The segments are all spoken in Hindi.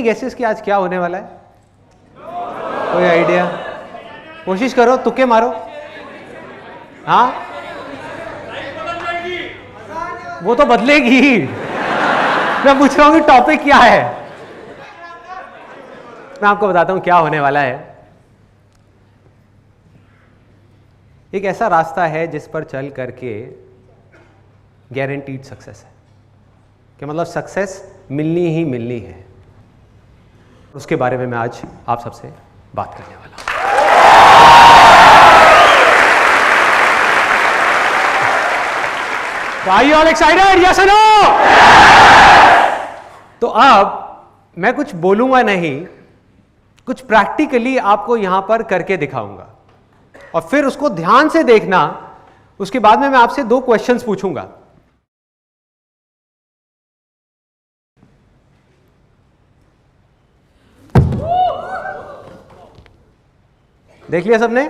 एनी गेसेस कि आज क्या होने वाला है? कोई आइडिया? कोशिश करो, तुक्के मारो। हाँ, वो तो बदलेगी। मैं पूछ रहा हूं कि टॉपिक क्या है। मैं आपको बताता हूं क्या होने वाला है। एक ऐसा रास्ता है जिस पर चल करके गारंटीड सक्सेस है, कि मतलब सक्सेस मिलनी ही मिलनी है। उसके बारे में मैं आज आप सबसे बात करने वाला हूं। Are you all excited? Yes or no? तो अब मैं कुछ बोलूंगा नहीं, कुछ प्रैक्टिकली आपको यहां पर करके दिखाऊंगा और फिर उसको ध्यान से देखना। उसके बाद में मैं आपसे 2 क्वेश्चंस पूछूंगा। देख लिया सबने?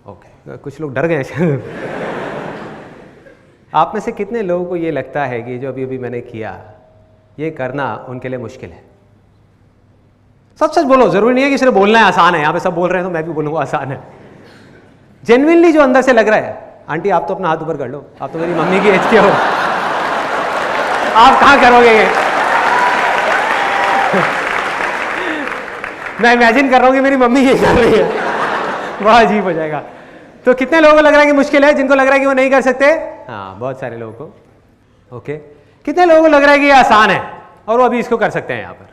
ओके, कुछ लोग डर गए। आप में से कितने लोगों को ये लगता है कि जो अभी अभी मैंने किया ये करना उनके लिए मुश्किल है? सच सच बोलो, जरूरी नहीं है कि सिर्फ बोलना है आसान है। यहां पे सब बोल रहे हैं तो मैं भी बोलूंगा आसान है। जेन्युइनली जो अंदर से लग रहा है। आंटी आप तो अपना हाथ ऊपर कर लो, आप तो मेरी मम्मी की एज के हो, आप कहां करोगे ये? मैं इमेजिन कर रहा हूं कि मेरी मम्मी ये कर रही है, बड़ा अजीब हो जाएगा। तो कितने लोगों को लग रहा है कि मुश्किल है? जिनको लग रहा है कि वो नहीं कर सकते? हाँ, बहुत सारे लोगों को। ओके, कितने लोगों को लग रहा है कि ये आसान है और वो अभी इसको कर सकते हैं? यहाँ पर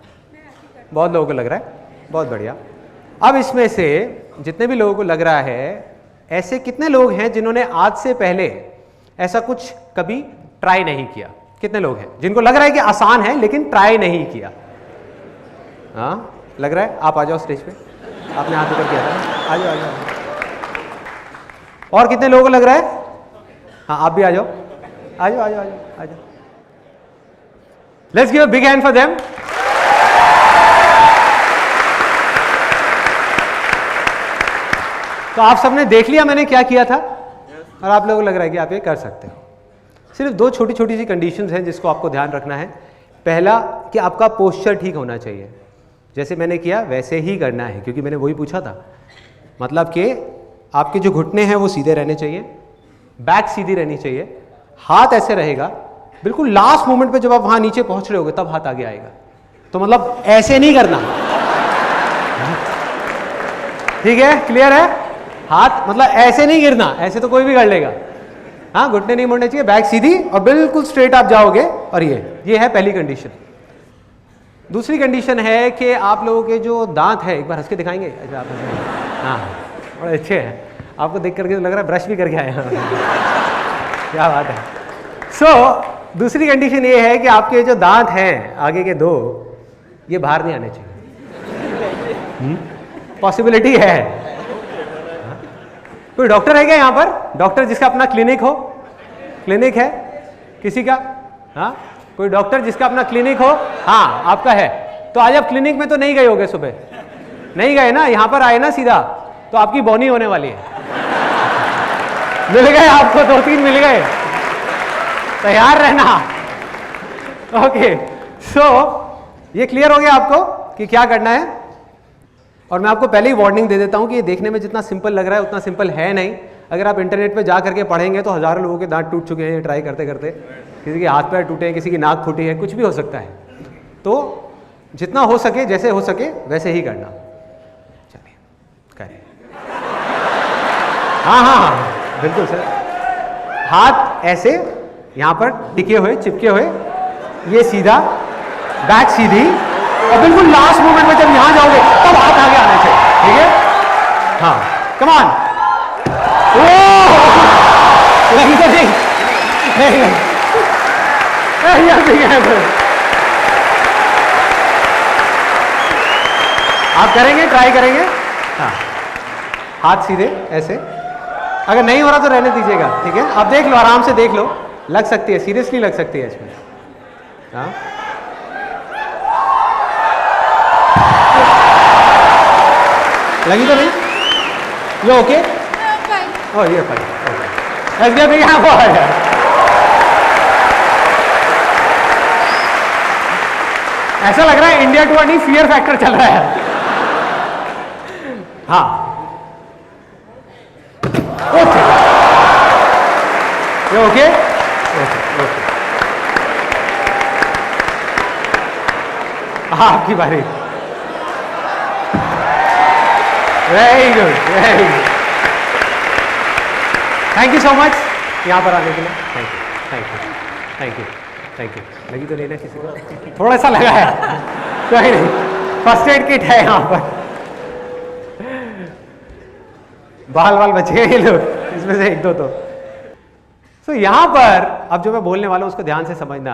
बहुत लोगों को लग रहा है। बहुत बढ़िया। अब इसमें से जितने भी लोगों को लग रहा है, ऐसे कितने लोग हैं जिन्होंने आज से पहले ऐसा कुछ कभी ट्राई नहीं किया? कितने लोग हैं जिनको लग रहा है कि आसान है लेकिन ट्राई नहीं किया? हाँ, लग रहा है। आप आ जाओ स्टेज पे, आपने हाथ ऊपर किया था। आ जाओ, आ जाओ। और कितने लोगों को लग रहा है? हाँ, आप भी आ जाओ, आ जाओ, आ जाओ, आ जाओ। Let's give a big hand for them. तो आप सबने देख लिया मैंने क्या किया था और आप लोगों को लग रहा है कि आप ये कर सकते हो। सिर्फ 2 छोटी छोटी सी कंडीशंस हैं जिसको आपको ध्यान रखना है। पहला कि आपका पोस्चर ठीक होना चाहिए। जैसे मैंने किया वैसे ही करना है, क्योंकि मैंने वही पूछा था। मतलब कि आपके जो घुटने हैं वो सीधे रहने चाहिए, बैक सीधी रहनी चाहिए, हाथ ऐसे रहेगा। बिल्कुल लास्ट मोमेंट पे जब आप वहां नीचे पहुंच रहे होगे तब हाथ आगे आएगा। तो मतलब ऐसे नहीं करना, ठीक है? क्लियर है? हाथ मतलब ऐसे नहीं गिरना, ऐसे तो कोई भी कर लेगा। हाँ, घुटने नहीं मोड़ने चाहिए, बैक सीधी और बिल्कुल स्ट्रेट आप जाओगे। और ये है पहली कंडीशन। दूसरी कंडीशन है कि आप लोगों के जो दांत है, एक बार हंस के दिखाएंगे? हाँ, बड़े अच्छे हैं, आपको देख करके तो लग रहा है ब्रश भी करके आए हैं। क्या बात है। दूसरी कंडीशन ये है कि आपके जो दांत हैं आगे के 2, ये बाहर नहीं आने चाहिए। पॉसिबिलिटी है। कोई डॉक्टर है क्या यहाँ पर? डॉक्टर जिसका अपना क्लिनिक हो? क्लिनिक है किसी का? हाँ, कोई डॉक्टर जिसका अपना क्लिनिक हो? हाँ, आपका है। तो आज आप क्लिनिक में तो नहीं गए होगे, सुबह नहीं गए ना, यहाँ पर आए ना सीधा, तो आपकी बोनी होने वाली है। मिल गए आपको, 2-3 मिल गए, तैयार रहना। ओके, ये क्लियर हो गया आपको कि क्या करना है। और मैं आपको पहले ही वार्निंग दे देता हूं कि ये देखने में जितना सिंपल लग रहा है उतना सिंपल है नहीं। अगर आप इंटरनेट पे जा करके पढ़ेंगे तो हजारों लोगों के दांत टूट चुके हैं ट्राई करते करते। किसी के हाथ पैर टूटे हैं, किसी की नाक फूटी है, कुछ भी हो सकता है। तो जितना हो सके, जैसे हो सके वैसे ही करना। चलिए करें। हाँ हाँ हाँ, बिल्कुल सर। हाथ ऐसे यहाँ पर टिके हुए, चिपके हुए, ये सीधा, बैक सीधी, और बिल्कुल लास्ट मोमेंट में जब यहां जाओगे तब हाथ आगे आने चाहिए। ठीक है? हाँ, कम ऑन। नहीं तो नहीं, आप करेंगे, ट्राई करेंगे। हाँ, हाथ सीधे ऐसे। अगर नहीं हो रहा तो रहने दीजिएगा, ठीक है? आप देख लो, आराम से देख लो, लग सकती है, सीरियसली लग सकती है इसमें। हाँ, लगी तो नहीं? ये ओके? ओह, ये फाइन। ऐसे भी यहाँ पर है। ऐसा लग रहा है इंडिया टू नहीं फियर फैक्टर चल रहा है। हाँ ओके ओके ओके, हाँ आपकी बारी। Very good very good, thank you so much यहाँ पर आने के लिए। Thank you thank you thank you thank you. लगी तो नहीं ना किसी को? थोड़ा सा लगा है, कोई नहीं, फर्स्ट एड किट है यहाँ पर। बाल बाल बच गए ये लोग, इसमें से एक दो तो यहां पर अब जो मैं बोलने वाला हूं उसको ध्यान से समझना।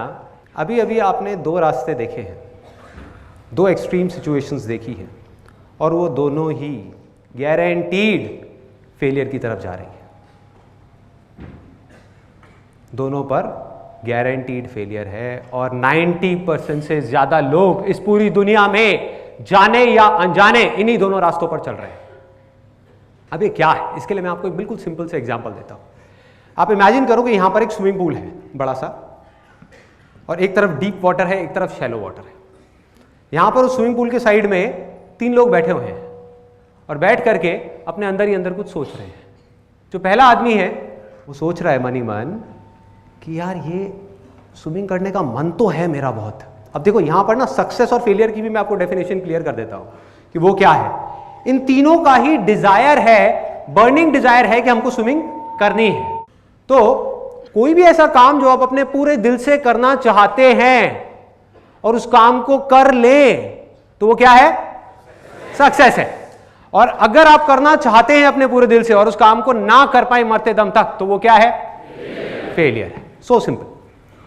अभी अभी आपने दो रास्ते देखे हैं, दो एक्सट्रीम सिचुएशंस देखी हैं, और वो दोनों ही गारंटीड फेलियर की तरफ जा रही है। दोनों पर गारंटीड फेलियर है, और 90% से ज्यादा लोग इस पूरी दुनिया में जाने या अनजाने इन्हीं दोनों रास्तों पर चल रहे हैं। अब ये क्या है, इसके लिए मैं आपको एक बिल्कुल सिंपल से एग्जांपल देता हूं। आप इमेजिन करो कि यहां पर एक स्विमिंग पूल है बड़ा सा, और एक तरफ डीप वाटर है, एक तरफ शैलो वाटर है। यहां पर उस स्विमिंग पूल के साइड में 3 लोग बैठे हुए हैं, और बैठ करके अपने अंदर ही अंदर कुछ सोच रहे हैं। जो पहला आदमी है वो सोच रहा है मन ही मन कि यार ये स्विमिंग करने का मन तो है मेरा बहुत। अब देखो यहां पर ना सक्सेस और फेलियर की भी मैं आपको डेफिनेशन क्लियर कर देता हूं कि वो क्या है। इन तीनों का ही डिजायर है, बर्निंग डिजायर है कि हमको स्विमिंग करनी है। तो कोई भी ऐसा काम जो आप अपने पूरे दिल से करना चाहते हैं और उस काम को कर ले तो वो क्या है? सक्सेस है। और अगर आप करना चाहते हैं अपने पूरे दिल से और उस काम को ना कर पाए मरते दम तक तो वो क्या है? फेलियर है। So simple.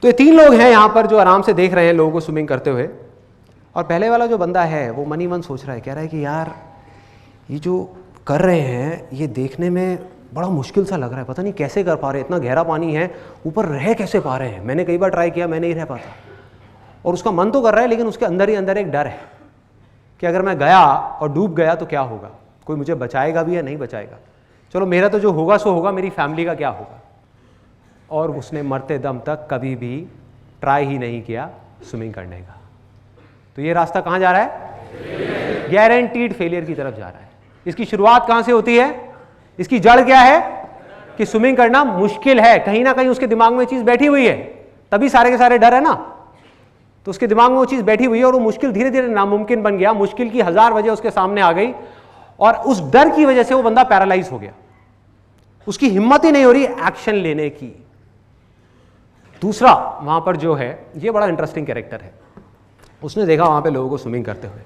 तो ये 3 लोग हैं यहां पर जो आराम से देख रहे हैं लोगों को स्विमिंग करते हुए, और पहले वाला जो बंदा है वो मन ही मन सोच रहा है, कह रहा है कि यार ये जो कर रहे हैं ये देखने में बड़ा मुश्किल सा लग रहा है, पता नहीं कैसे कर पा रहे हैं, इतना गहरा पानी है, ऊपर रह कैसे पा रहे हैं, मैंने कई बार ट्राई किया, मैं नहीं रह पाता। और उसका मन तो कर रहा है, लेकिन उसके अंदर ही अंदर एक डर है कि अगर मैं गया और डूब गया तो क्या होगा, कोई मुझे बचाएगा भी या नहीं बचाएगा, चलो मेरा तो जो होगा सो होगा, मेरी फैमिली का क्या होगा। और उसने मरते दम तक कभी भी ट्राई ही नहीं किया स्विमिंग करने का। तो ये रास्ता कहाँ जा रहा है? गारंटीड फेलियर की तरफ जा रहा है। इसकी शुरुआत कहां से होती है? इसकी जड़ क्या है? कि स्विमिंग करना मुश्किल है। कहीं ना कहीं उसके दिमाग में चीज बैठी हुई है, तभी सारे के सारे डर है ना। तो उसके दिमाग में वो चीज बैठी हुई है और वो मुश्किल धीरे धीरे नामुमकिन बन गया। मुश्किल की 1000 वजह उसके सामने आ गई, और उस डर की वजह से वो बंदा पैरालाइज हो गया। उसकी हिम्मत ही नहीं हो रही एक्शन लेने की। दूसरा वहां पर जो है, ये बड़ा इंटरेस्टिंग कैरेक्टर है। उसने देखा वहां पे लोगों को स्विमिंग करते हुए,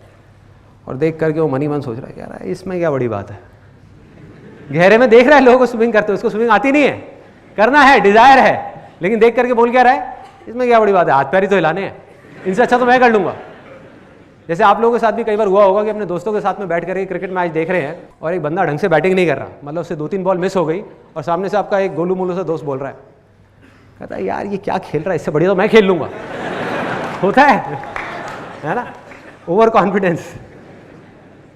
और देख करके वो मन ही मन सोच रहा है, कह रहा है इसमें क्या बड़ी बात है। गहरे में देख रहा है लोगों को स्विमिंग करते हुए, उसको स्विमिंग आती नहीं है, करना है, डिजायर है, लेकिन देख करके बोल क्या रहा है, इसमें क्या बड़ी बात है, हाथ पैर ही तो हिलाने हैं, इनसे अच्छा तो मैं कर लूंगा। जैसे आप लोगों के साथ भी कई बार हुआ होगा कि अपने दोस्तों के साथ में बैठ कर क्रिकेट मैच देख रहे हैं और एक बंदा ढंग से बैटिंग नहीं कर रहा, मतलब उससे 2-3 बॉल मिस हो गई, और सामने से आपका एक गोलू मोलू से दोस्त बोल रहा है, कहता है यार ये क्या खेल रहा है, इससे बढ़िया तो मैं खेल लूंगा। होता है ना, ओवर कॉन्फिडेंस।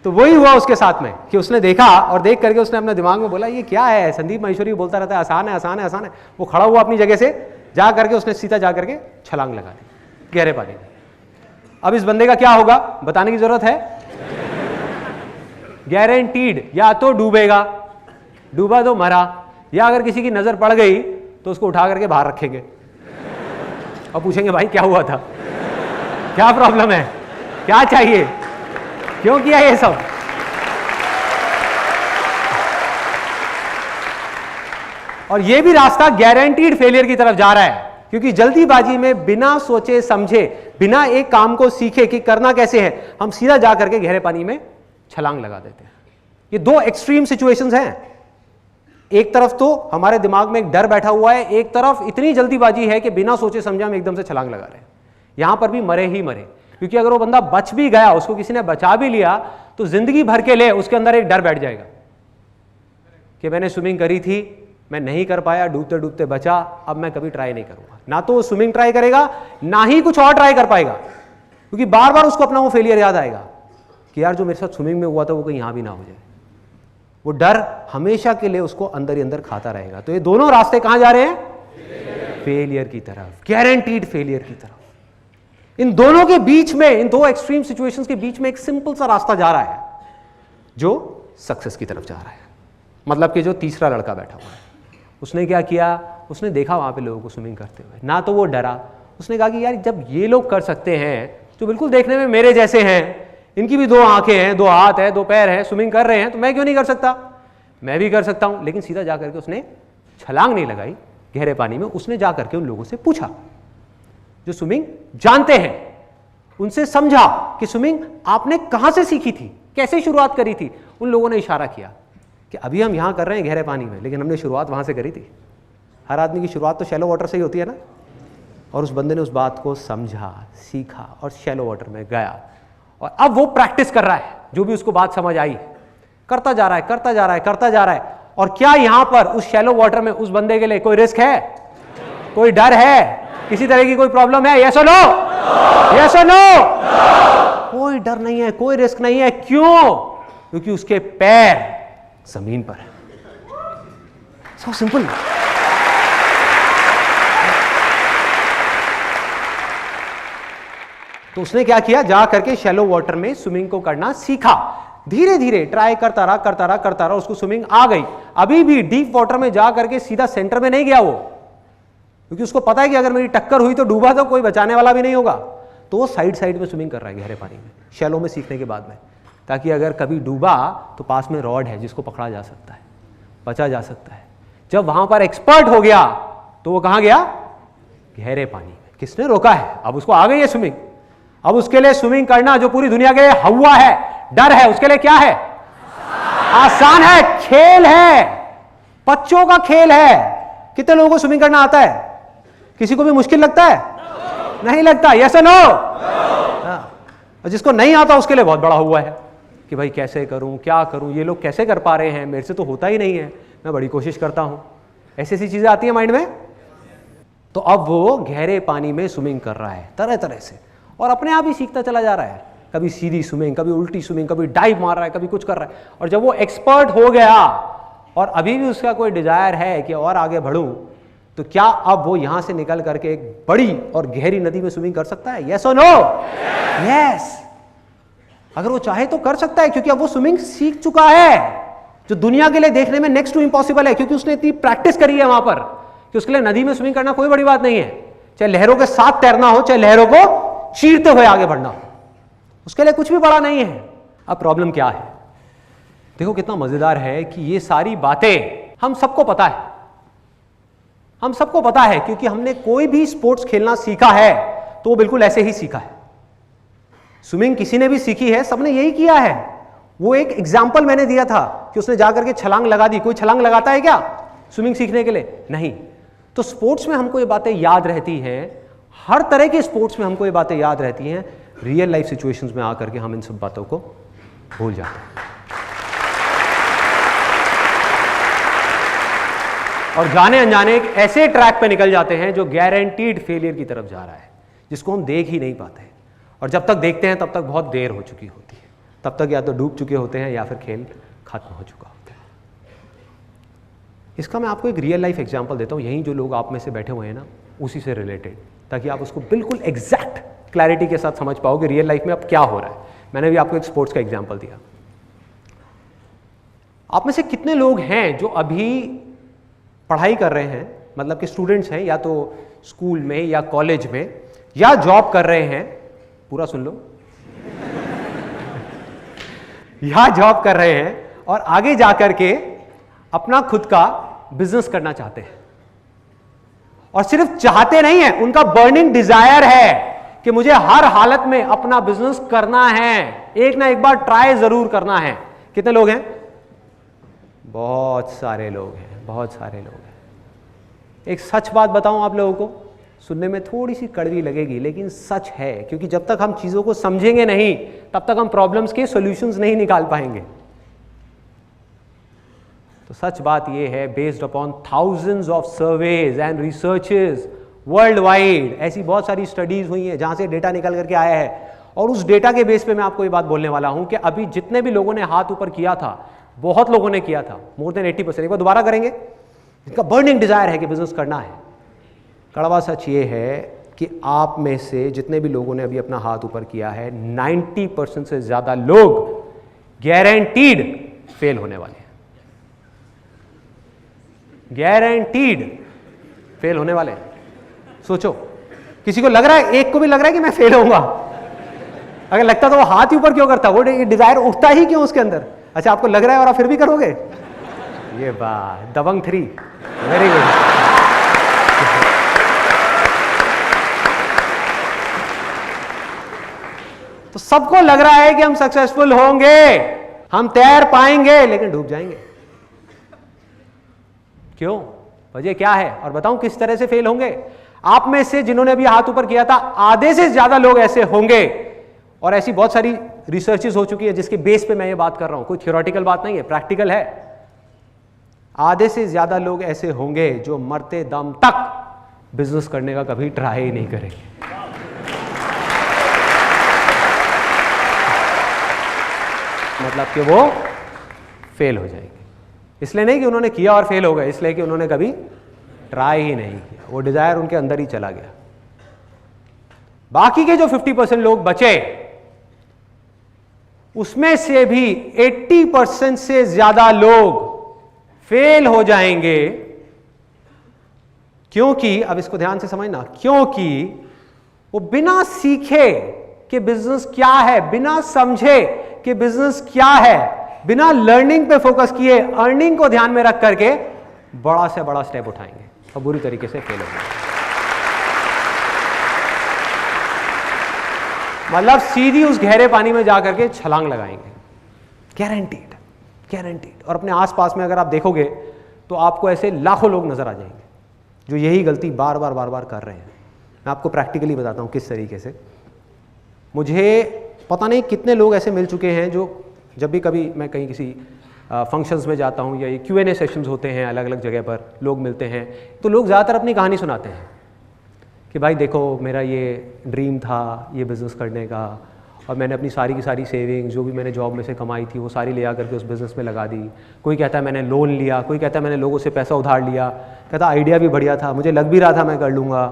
तो वही हुआ उसके साथ में कि उसने देखा और देख करके उसने अपने दिमाग में बोला ये क्या है, संदीप महेश्वरी बोलता रहता है आसान है आसान है आसान है। वो खड़ा हुआ अपनी जगह से, जा करके उसने सीधा जा करके छलांग लगा दी गहरे पानी में। अब इस बंदे का क्या होगा बताने की जरूरत है? गारंटीड, या तो डूबेगा, डूबा तो मरा, या अगर किसी की नजर पड़ गई तो उसको उठा करके बाहर रखेंगे और पूछेंगे भाई क्या हुआ था, क्या प्रॉब्लम है, क्या चाहिए, क्यों किया ये सब। और ये भी रास्ता गारंटीड फेलियर की तरफ जा रहा है, क्योंकि जल्दीबाजी में बिना सोचे समझे, बिना एक काम को सीखे कि करना कैसे है, हम सीधा जा करके गहरे पानी में छलांग लगा देते हैं। ये 2 एक्सट्रीम सिचुएशंस हैं। एक तरफ तो हमारे दिमाग में एक डर बैठा हुआ है, एक तरफ इतनी जल्दीबाजी है कि बिना सोचे समझे हम एकदम से छलांग लगा रहे हैं। यहां पर भी मरे ही मरे, क्योंकि अगर वो बंदा बच भी गया, उसको किसी ने बचा भी लिया, तो जिंदगी भर के लिए उसके अंदर एक डर बैठ जाएगा कि मैंने स्विमिंग करी थी, मैं नहीं कर पाया, डूबते डूबते बचा, अब मैं कभी ट्राई नहीं करूंगा। ना तो वो स्विमिंग ट्राई करेगा, ना ही कुछ और ट्राई कर पाएगा, क्योंकि बार बार उसको अपना वो फेलियर याद आएगा कि यार जो मेरे साथ स्विमिंग में हुआ था वो कहीं यहां भी ना हो जाए। वो डर हमेशा के लिए उसको अंदर ही अंदर खाता रहेगा। तो ये दोनों रास्ते कहां जा रहे हैं? फेलियर की तरफ, गारंटीड फेलियर की तरफ। इन दोनों के बीच में, इन दो एक्सट्रीम सिचुएशंस के बीच में एक सिंपल सा रास्ता जा रहा है जो सक्सेस की तरफ जा रहा है। मतलब कि जो तीसरा लड़का बैठा हुआ है, उसने क्या किया, उसने देखा वहां पे लोगों को स्विमिंग करते हुए, ना तो वो डरा, उसने कहा कि यार जब ये लोग कर सकते हैं जो बिल्कुल देखने में मेरे जैसे हैं, इनकी भी 2 आंखें हैं, 2 हाथ है, 2 पैर हैं, स्विमिंग कर रहे हैं, तो मैं क्यों नहीं कर सकता, मैं भी कर सकता हूं। लेकिन सीधा जा करके उसने छलांग नहीं लगाई गहरे पानी में, उसने जा करके उन लोगों से पूछा जो स्विमिंग जानते हैं, उनसे समझा कि स्विमिंग आपने कहां से सीखी थी, कैसे शुरुआत करी थी। उन लोगों ने इशारा किया कि अभी हम यहां कर रहे हैं गहरे पानी में, लेकिन हमने शुरुआत वहां से करी थी। हर आदमी की शुरुआत तो शैलो वाटर से ही होती है ना। और उस बंदे ने उस बात को समझा, सीखा और शैलो वाटर में गया, और अब वो प्रैक्टिस कर रहा है, जो भी उसको बात समझ आई करता जा रहा है, करता जा रहा है, करता जा रहा है। और क्या यहां पर उस शैलो वाटर में उस बंदे के लिए कोई रिस्क है, कोई डर है, किसी तरह की कोई प्रॉब्लम है? यस और नो? यस और नो? कोई डर नहीं है, कोई रिस्क नहीं है। क्यों? क्योंकि उसके पैर जमीन पर है। So simple. तो उसने क्या किया, जा करके शैलो वाटर में स्विमिंग को करना सीखा। धीरे धीरे ट्राई करता रहा, करता रहा, करता रहा, उसको स्विमिंग आ गई। अभी भी डीप वाटर में जा करके सीधा सेंटर में नहीं गया वो, क्योंकि उसको पता है कि अगर मेरी टक्कर हुई तो डूबा तो कोई बचाने वाला भी नहीं होगा। तो वो साइड साइड में स्विमिंग कर रहा है गहरे पानी में, शैलो में सीखने के बाद में, ताकि अगर कभी डूबा तो पास में रॉड है जिसको पकड़ा जा सकता है, बचा जा सकता है। जब वहां पर एक्सपर्ट हो गया तो वो कहां गया? गहरे पानी में। किसने रोका है? अब उसको आ गई है स्विमिंग। अब उसके लिए स्विमिंग करना जो पूरी दुनिया के लिए हवा है, डर है, उसके लिए क्या है? आसान है, खेल है, बच्चों का खेल है। कितने लोगों को स्विमिंग करना आता है? किसी को भी मुश्किल लगता है? नहीं लगता। यस और नो? और जिसको नहीं आता उसके लिए बहुत बड़ा हुआ है कि भाई कैसे करूं, क्या करूं, ये लोग कैसे कर पा रहे हैं, मेरे से तो होता ही नहीं है, मैं बड़ी कोशिश करता हूं। ऐसी ऐसी चीजें आती है माइंड में। तो अब वो गहरे पानी में स्विमिंग कर रहा है तरह तरह से, और अपने आप ही सीखता चला जा रहा है। कभी सीधी स्विमिंग, कभी उल्टी स्विमिंग, कभी डाइव मार रहा है, कभी कुछ कर रहा है। और जब वो एक्सपर्ट हो गया और अभी भी उसका कोई डिजायर है कि और आगे बढ़ूं, तो क्या अब वो यहां से निकल करके एक बड़ी और गहरी नदी में स्विमिंग कर सकता है? यस और नो? यस। अगर वो चाहे तो कर सकता है, क्योंकि अब वो स्विमिंग सीख चुका है, जो दुनिया के लिए देखने में नेक्स्ट टू इम्पॉसिबल है, क्योंकि उसने इतनी प्रैक्टिस करी है वहां पर कि उसके लिए नदी में स्विमिंग करना कोई बड़ी बात नहीं है। चाहे लहरों के साथ तैरना हो, चाहे लहरों को चीरते हुए आगे बढ़ना हो, उसके लिए कुछ भी बड़ा नहीं है। अब प्रॉब्लम क्या है? देखो कितना मजेदार है कि ये सारी बातें हम सबको पता है, हम सबको पता है, क्योंकि हमने कोई भी स्पोर्ट्स खेलना सीखा है तो वो बिल्कुल ऐसे ही सीखा है। स्विमिंग किसी ने भी सीखी है, सबने यही किया है। वो एक एग्जाम्पल मैंने दिया था कि उसने जाकर के छलांग लगा दी। कोई छलांग लगाता है क्या स्विमिंग सीखने के लिए? नहीं। तो स्पोर्ट्स में हमको ये बातें याद रहती हैं, हर तरह के स्पोर्ट्स में हमको ये बातें याद रहती हैं। रियल लाइफ सिचुएशंस में आकर के हम इन सब बातों को भूल जाते हैं और जाने अनजाने एक ऐसे ट्रैक पे निकल जाते हैं जो गारंटीड फेलियर की तरफ जा रहा है, जिसको हम देख ही नहीं पाते हैं। और जब तक देखते हैं तब तक बहुत देर हो चुकी होती है, तब तक या तो डूब चुके होते हैं या फिर खेल खत्म हो चुका होता है। इसका मैं आपको एक रियल लाइफ एग्जांपल देता हूं, यहीं जो लोग आप में से बैठे हुए हैं ना, उसी से रिलेटेड, ताकि आप उसको बिल्कुल एग्जैक्ट क्लैरिटी के साथ समझ पाओ कि रियल लाइफ में अब क्या हो रहा है। मैंने भी आपको एक स्पोर्ट्स का एग्जांपल दिया। आप में से कितने लोग हैं जो अभी पढ़ाई कर रहे हैं, मतलब कि स्टूडेंट्स हैं, या तो स्कूल में या कॉलेज में या जॉब कर रहे हैं, पूरा सुन लो या जॉब कर रहे हैं और आगे जाकर के अपना खुद का बिजनेस करना चाहते हैं, और सिर्फ चाहते नहीं है, उनका बर्निंग डिजायर है कि मुझे हर हालत में अपना बिजनेस करना है, एक ना एक बार ट्राई जरूर करना है। कितने लोग हैं? बहुत सारे लोग हैं, बहुत सारे लोग हैं। एक सच बात बताऊं आप लोगों को, सुनने में थोड़ी सी कड़वी लगेगी लेकिन सच है, क्योंकि जब तक हम चीजों को समझेंगे नहीं तब तक हम प्रॉब्लम्स के सॉल्यूशंस नहीं निकाल पाएंगे। तो सच बात यह है, based upon thousands of surveys and researches world wide, ऐसी बहुत सारी स्टडीज हुई हैं जहां से डेटा निकल करके आया है, और उस डेटा के बेस पे मैं आपको ये बात बोलने वाला हूं कि अभी जितने भी लोगों ने हाथ ऊपर किया था, बहुत लोगों ने किया था, मोर देन 80%, एक बार दोबारा करेंगे, इनका बर्निंग डिजायर है कि बिजनेस करना है। कड़वा सच ये है कि आप में से जितने भी लोगों ने अभी अपना हाथ ऊपर किया है, 90% से ज्यादा लोग गारंटीड फेल होने वाले हैं। गारंटीड फेल होने वाले हैं। सोचो, किसी को लग रहा है, एक को भी लग रहा है कि मैं फेल होऊंगा? अगर लगता तो वो हाथ ही ऊपर क्यों करता? वो डिजायर उठता ही क्यों उसके अंदर? अच्छा, आपको लग रहा है और आप फिर भी करोगे? ये बात दबंग 3, वेरी गुड। तो सबको लग रहा है कि हम सक्सेसफुल होंगे, हम तैर पाएंगे, लेकिन डूब जाएंगे। क्यों? वजह क्या है? और बताऊं किस तरह से फेल होंगे। आप में से जिन्होंने अभी हाथ ऊपर किया था, आधे से ज्यादा लोग ऐसे होंगे, और ऐसी बहुत सारी रिसर्चेस हो चुकी है जिसके बेस पे मैं ये बात कर रहा हूं, कोई थ्योरेटिकल बात नहीं है, प्रैक्टिकल है। आधे से ज्यादा लोग ऐसे होंगे जो मरते दम तक बिजनेस करने का कभी ट्राई ही नहीं करेंगे। मतलब कि वो फेल हो जाएंगे। इसलिए नहीं कि उन्होंने किया और फेल हो गए, इसलिए कि उन्होंने कभी ट्राई ही नहीं किया, वो डिजायर उनके अंदर ही चला गया। बाकी के जो 50% लोग बचे, उसमें से भी 80% से ज्यादा लोग फेल हो जाएंगे। क्योंकि, अब इसको ध्यान से समझना, क्योंकि वो बिना सीखे कि बिजनेस क्या है, बिना समझे कि बिजनेस क्या है, बिना लर्निंग पे फोकस किए, अर्निंग को ध्यान में रख करके बड़ा से बड़ा स्टेप उठाएंगे और बुरी तरीके से फेल होंगे। मतलब सीधी उस गहरे पानी में जाकर के छलांग लगाएंगे, गारंटीड, गारंटीड। और अपने आसपास में अगर आप देखोगे तो आपको ऐसे लाखों लोग नजर आ जाएंगे जो यही गलती बार बार बार बार कर रहे हैं। मैं आपको प्रैक्टिकली बताता हूं किस तरीके से। मुझे पता नहीं कितने लोग ऐसे मिल चुके हैं जो जब भी कभी मैं कहीं किसी फंक्शंस में जाता हूं या ये Q&A सेशंस होते हैं, अलग अलग जगह पर लोग मिलते हैं, तो लोग ज़्यादातर अपनी कहानी सुनाते हैं कि भाई देखो, मेरा ये ड्रीम था ये बिज़नेस करने का, और मैंने अपनी सारी की सारी सेविंग्स जो भी मैंने जॉब में से कमाई थी वो सारी ले आकर के उस बिज़नेस में लगा दी। कोई कहता है मैंने लोन लिया, कोई कहता है मैंने लोगों से पैसा उधार लिया, कहता आइडिया भी बढ़िया था, मुझे लग भी रहा था मैं कर लूँगा,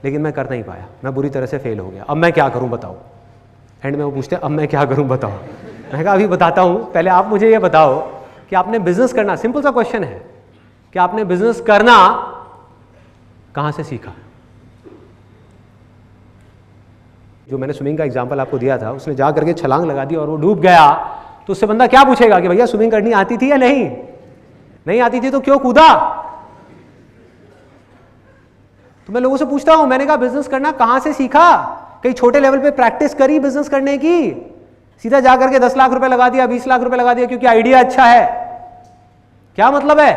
लेकिन मैं कर नहीं पाया, मैं बुरी तरह से फेल हो गया, अब मैं क्या करूँ बताओ। एंड में वो पूछते हैं अब मैं क्या करूँ बताओ। मैं कहा अभी बताता हूँ, पहले आप मुझे ये बताओ कि आपने बिजनेस करना, सिंपल सा क्वेश्चन है कि आपने बिजनेस करना कहाँ से सीखा। जो मैंने स्विमिंग का एग्जांपल आपको दिया था, उसने जा करके छलांग लगा दी और वो डूब गया, तो उससे बंदा क्या पूछेगा कि भैया स्विमिंग करनी आती थी या नहीं? नहीं आती थी तो क्यों कूदा? तो मैं लोगों से पूछता हूं, मैंने कहा बिजनेस करना कहां से सीखा? कहीं छोटे लेवल पे प्रैक्टिस करी बिजनेस करने की? सीधा जाकर के 10 लाख रुपए लगा दिया, 20 लाख रुपए लगा दिया क्योंकि आइडिया अच्छा है? क्या मतलब है?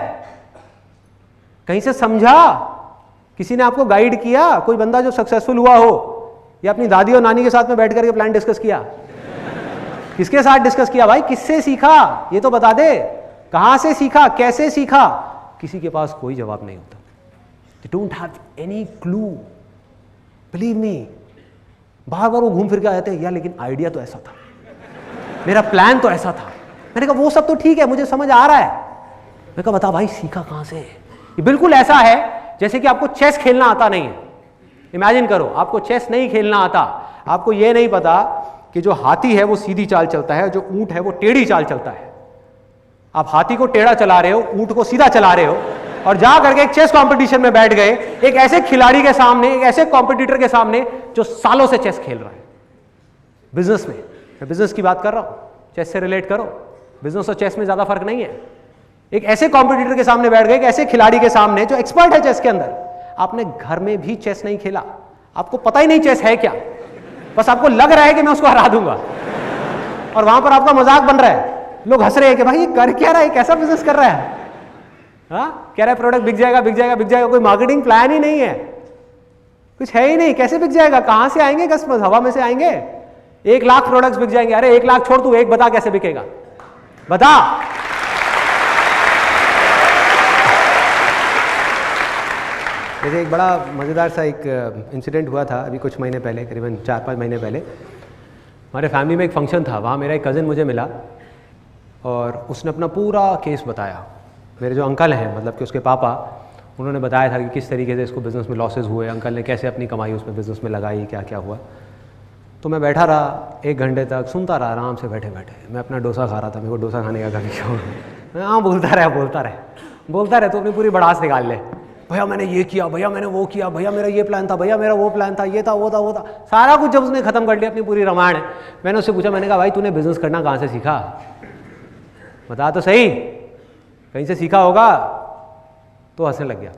कहीं से समझा? किसी ने आपको गाइड किया? कोई बंदा जो सक्सेसफुल हुआ हो, या अपनी दादी और नानी के साथ में बैठ करके प्लान डिस्कस किया? किसके साथ डिस्कस किया भाई? किससे सीखा ये तो बता दे। कहां से सीखा, कैसे सीखा? किसी के पास कोई जवाब नहीं होता। They don't have any clue. Believe me, बार बार वो घूम फिर के आते हैं, यार लेकिन आइडिया तो ऐसा था, मेरा प्लान तो ऐसा था। मैंने कहा वो सब तो ठीक है, मुझे समझ आ रहा है। मैं कहा बता भाई सीखा कहां से? ये बिल्कुल ऐसा है जैसे कि आपको चेस खेलना आता नहीं है। इमेजिन करो आपको चेस नहीं खेलना आता, आपको ये नहीं पता कि जो हाथी है वो सीधी चाल चलता है, जो ऊंट है वो टेढ़ी चाल चलता है। आप हाथी को टेढ़ा चला रहे हो, ऊंट को सीधा चला रहे हो, और जा करके एक चेस कंपटीशन में बैठ गए एक ऐसे खिलाड़ी के सामने, एक ऐसे कॉम्पिटिटर के सामने जो सालों से चेस खेल रहा है। बिजनेस में, मैं बिजनेस की बात कर रहा हूं, चेस से रिलेट करो। बिजनेस और चेस में ज्यादा फर्क नहीं है। एक ऐसे कॉम्पिटिटर के सामने बैठ गए, एक ऐसे खिलाड़ी के सामने जो एक्सपर्ट है चेस के अंदर। आपने घर में भी चेस नहीं खेला, आपको पता ही नहीं चेस है क्या, बस आपको लग रहा है कि मैं उसको हरा दूंगा, और वहां पर आपका मजाक बन रहा है। लोग हंस रहे हैं कि भाई ये कर क्या रहा है, कैसा बिजनेस कर रहा है, हाँ कह रहा है प्रोडक्ट बिक जाएगा बिक जाएगा बिक जाएगा। कोई मार्केटिंग प्लान ही नहीं है, कुछ है ही नहीं, कैसे बिक जाएगा? कहां से आएंगे कस्टमर? हवा में से आएंगे? 1 लाख प्रोडक्ट्स बिक जाएंगे। अरे 1 लाख छोड़, तू एक बता कैसे बिकेगा, बता। जैसे एक बड़ा मज़ेदार सा एक इंसिडेंट हुआ था अभी कुछ महीने पहले, करीबन 4-5 महीने पहले। हमारे फैमिली में एक फंक्शन था, वहाँ मेरा एक कज़न मुझे मिला और उसने अपना पूरा केस बताया। मेरे जो अंकल हैं, मतलब कि उसके पापा, उन्होंने बताया था कि किस तरीके से इसको बिज़नेस में लॉसेस हुए, अंकल ने कैसे अपनी कमाई उसमें बिज़नेस में लगाई, क्या क्या हुआ। तो मैं बैठा रहा 1 घंटे तक, सुनता रहा आराम से बैठे बैठे। मैं अपना डोसा खा रहा था, मेरे को डोसा खाने का कभी शौक है। मैं हाँ बोलता रहे तो अपनी पूरी बड़ास निकाल ले। भैया मैंने ये किया, भैया मैंने वो किया, भैया मेरा ये प्लान था, भैया मेरा वो प्लान था, ये था वो था वो था, सारा कुछ जब उसने खत्म कर लिया अपनी पूरी रामायण। मैंने उससे पूछा, मैंने कहा भाई तूने बिज़नेस करना कहाँ से सीखा, बता तो सही, कहीं से सीखा होगा। तो हंसने लग गया,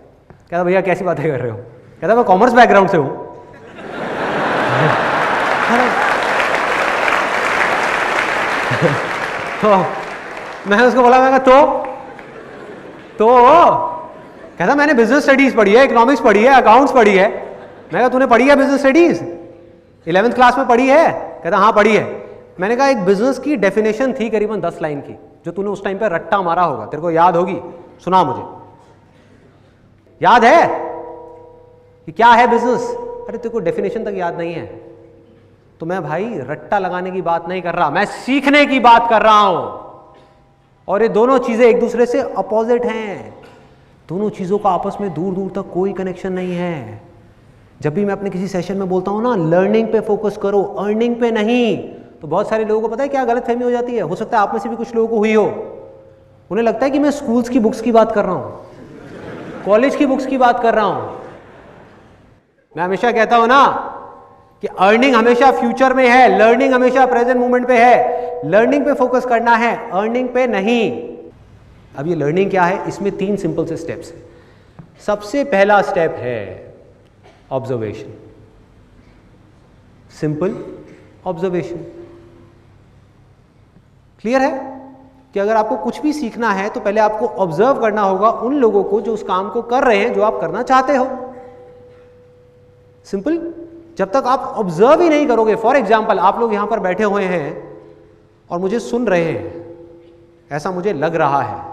कहता भैया कैसी बातें कर रहे हो, कहता मैं कॉमर्स बैकग्राउंड से हूँ। तो मैंने उसको बोला, मैं तो कहता मैंने बिजनेस स्टडीज पढ़ी है, इकोनॉमिक्स पढ़ी है, अकाउंट्स पढ़ी है। मैं कहा तूने पढ़ी है बिजनेस स्टडीज, 11th क्लास में पढ़ी है? कहता हाँ पढ़ी है। मैंने कहा एक बिजनेस की डेफिनेशन थी करीबन 10 लाइन की, जो तूने उस टाइम पे रट्टा मारा होगा, तेरे को याद होगी, सुना मुझे, याद है कि क्या है बिजनेस? अरे तेरे को डेफिनेशन तक याद नहीं है तो मैं भाई रट्टा लगाने की बात नहीं कर रहा, मैं सीखने की बात कर रहा हूं। और ये दोनों चीजें एक दूसरे से अपोजिट हैं, दोनों चीजों का आपस में दूर दूर तक कोई कनेक्शन नहीं है। जब भी मैं अपने किसी सेशन में बोलता हूं ना, लर्निंग पे फोकस करो, अर्निंग पे नहीं, तो बहुत सारे लोगों को पता है क्या गलतफहमी हो जाती है, हो सकता है आप में से भी कुछ लोगों को हुई हो। उन्हें लगता है कि मैं स्कूल्स की बुक्स की बात कर रहा हूं, कॉलेज की बुक्स की बात कर रहा हूं। मैं हमेशा कहता हूं ना कि अर्निंग हमेशा फ्यूचर में है, लर्निंग हमेशा प्रेजेंट मोमेंट पे है। लर्निंग पे फोकस करना है, अर्निंग पे नहीं। अब ये लर्निंग क्या है, इसमें 3 सिंपल से स्टेप्स हैं। सबसे पहला स्टेप है ऑब्जर्वेशन, सिंपल ऑब्जर्वेशन। क्लियर है कि अगर आपको कुछ भी सीखना है तो पहले आपको ऑब्जर्व करना होगा उन लोगों को जो उस काम को कर रहे हैं जो आप करना चाहते हो। सिंपल। जब तक आप ऑब्जर्व ही नहीं करोगे, फॉर एग्जाम्पल आप लोग यहां पर बैठे हुए हैं और मुझे सुन रहे हैं, ऐसा मुझे लग रहा है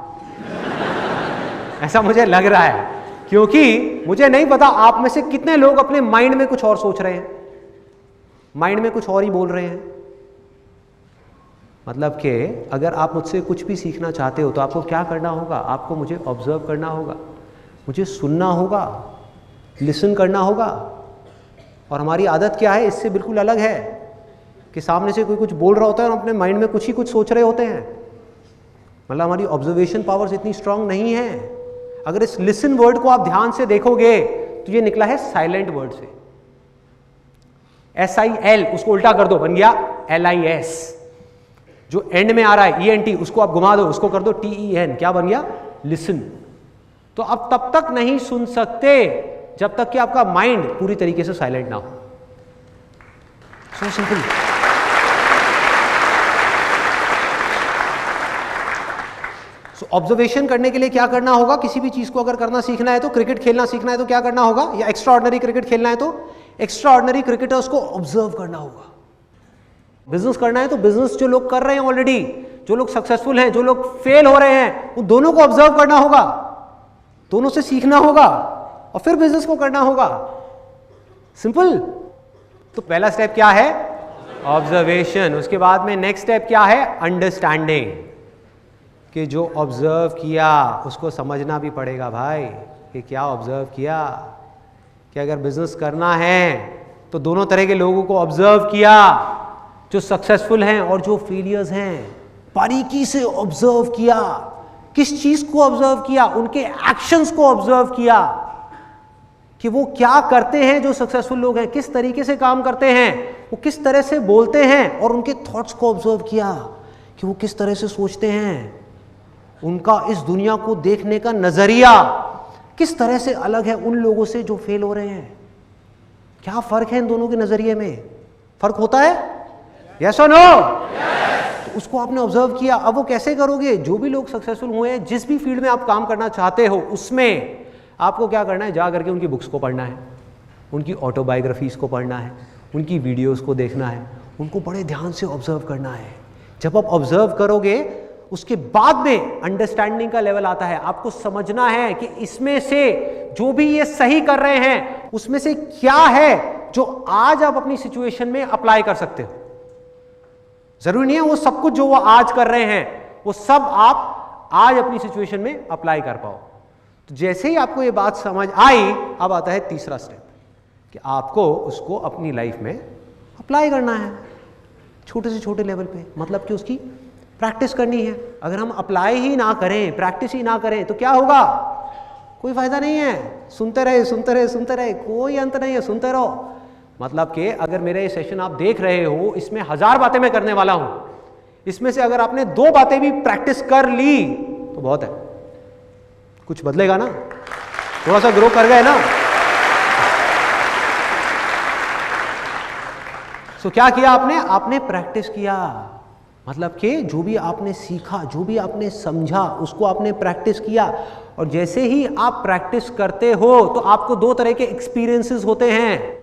ऐसा मुझे लग रहा है, क्योंकि मुझे नहीं पता आप में से कितने लोग अपने माइंड में कुछ और सोच रहे हैं, माइंड में कुछ और ही बोल रहे हैं। मतलब कि अगर आप मुझसे कुछ भी सीखना चाहते हो तो आपको क्या करना होगा, आपको मुझे ऑब्जर्व करना होगा, मुझे सुनना होगा, लिसन करना होगा। और हमारी आदत क्या है, इससे बिल्कुल अलग है कि सामने से कोई कुछ बोल रहा होता है और अपने माइंड में कुछ ही कुछ सोच रहे होते हैं। मतलब हमारी ऑब्जर्वेशन पावर्स इतनी स्ट्रांग नहीं है। अगर इस लिसन वर्ड को आप ध्यान से देखोगे तो ये निकला है साइलेंट वर्ड से, SIL, उसको उल्टा कर दो, बन गया LIS। जो एंड में आ रहा है ENT, उसको आप घुमा दो, उसको कर दो TEN, क्या बन गया, लिसन। तो आप तब तक नहीं सुन सकते जब तक कि आपका माइंड पूरी तरीके से साइलेंट ना हो। So simple. सो ऑब्जर्वेशन करने के लिए क्या करना होगा, किसी भी चीज को अगर करना सीखना है तो, क्रिकेट खेलना सीखना है तो क्या करना होगा, या एक्स्ट्रा ऑर्डिनरी क्रिकेट खेलना है तो एक्स्ट्रा ऑर्डिनरी क्रिकेटर्स को ऑब्जर्व करना होगा। बिजनेस करना है तो बिजनेस जो लोग कर रहे हैं ऑलरेडी, जो लोग सक्सेसफुल हैं, जो लोग फेल हो रहे हैं, उन दोनों को ऑब्जर्व करना होगा, दोनों से सीखना होगा और फिर बिजनेस को करना होगा। सिंपल। तो पहला स्टेप क्या है, ऑब्जर्वेशन। उसके बाद में नेक्स्ट स्टेप क्या है, अंडरस्टैंडिंग, कि जो ऑब्जर्व किया उसको समझना भी पड़ेगा भाई कि क्या ऑब्जर्व किया। कि अगर बिजनेस करना है तो दोनों तरह के लोगों को ऑब्जर्व किया, जो सक्सेसफुल हैं और जो फेलियर्स हैं, बारीकी से ऑब्जर्व किया। किस चीज को ऑब्जर्व किया, उनके एक्शंस को ऑब्जर्व किया कि वो क्या करते हैं, जो सक्सेसफुल लोग हैं किस तरीके से काम करते हैं, वो किस तरह से बोलते हैं, और उनके थॉट्स को ऑब्जर्व किया कि वो किस तरह से सोचते हैं, उनका इस दुनिया को देखने का नजरिया किस तरह से अलग है उन लोगों से जो फेल हो रहे हैं। क्या फर्क है इन दोनों के नजरिए में, फर्क होता है, यस और नो? तो उसको आपने ऑब्जर्व किया। अब वो कैसे करोगे, जो भी लोग सक्सेसफुल हुए हैं, जिस भी फील्ड में आप काम करना चाहते हो, उसमें आपको क्या करना है, जा करके उनकी बुक्स को पढ़ना है, उनकी ऑटोबायोग्राफीज को पढ़ना है, उनकी वीडियोस को देखना है, उनको बड़े ध्यान से ऑब्जर्व करना है। जब आप ऑब्जर्व करोगे उसके बाद में अंडरस्टैंडिंग का लेवल आता है। आपको समझना है कि इसमें से जो भी ये सही कर रहे हैं उसमें से क्या है जो आज आप अपनी सिचुएशन में अप्लाई कर सकते हो। जरूरी नहीं है वो सब कुछ जो वो आज कर रहे हैं वो सब आप आज अपनी सिचुएशन में अप्लाई कर पाओ। तो जैसे ही आपको ये बात समझ आई, अब आता है तीसरा स्टेप कि आपको उसको अपनी लाइफ में अप्लाई करना है, छोटे से छोटे लेवल पे, मतलब कि उसकी प्रैक्टिस करनी है। अगर हम अप्लाई ही ना करें, प्रैक्टिस ही ना करें, तो क्या होगा? कोई फायदा नहीं है। सुनते रहे सुनते रहे सुनते रहे, कोई अंत नहीं है, सुनते रहो। मतलब कि अगर मेरा ये सेशन आप देख रहे हो, इसमें 1000 बातें मैं करने वाला हूं, इसमें से अगर आपने 2 बातें भी प्रैक्टिस कर ली तो बहुत है। कुछ बदलेगा ना, थोड़ा सा ग्रो कर गए ना। सो क्या किया आपने? आपने प्रैक्टिस किया, मतलब कि जो भी आपने सीखा, जो भी आपने समझा, उसको आपने प्रैक्टिस किया। और जैसे ही आप प्रैक्टिस करते हो तो आपको 2 तरह के एक्सपीरियंसेस होते हैं,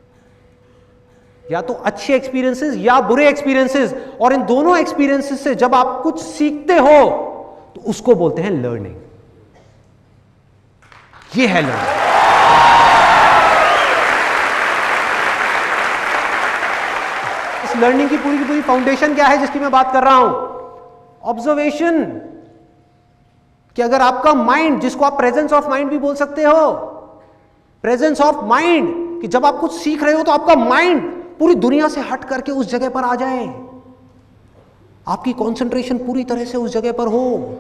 या तो अच्छे एक्सपीरियंसेस या बुरे एक्सपीरियंसेस। और इन दोनों एक्सपीरियंसेस से जब आप कुछ सीखते हो तो उसको बोलते हैं लर्निंग। ये है लर्निंग। इस लर्निंग की पूरी फाउंडेशन क्या है जिसकी मैं बात कर रहा हूं? ऑब्जर्वेशन। कि अगर आपका माइंड, जिसको आप प्रेजेंस ऑफ माइंड भी बोल सकते हो, प्रेजेंस ऑफ माइंड, कि जब आप कुछ सीख रहे हो तो आपका माइंड पूरी दुनिया से हट करके उस जगह पर आ जाए, आपकी कंसंट्रेशन पूरी तरह से उस जगह पर हो,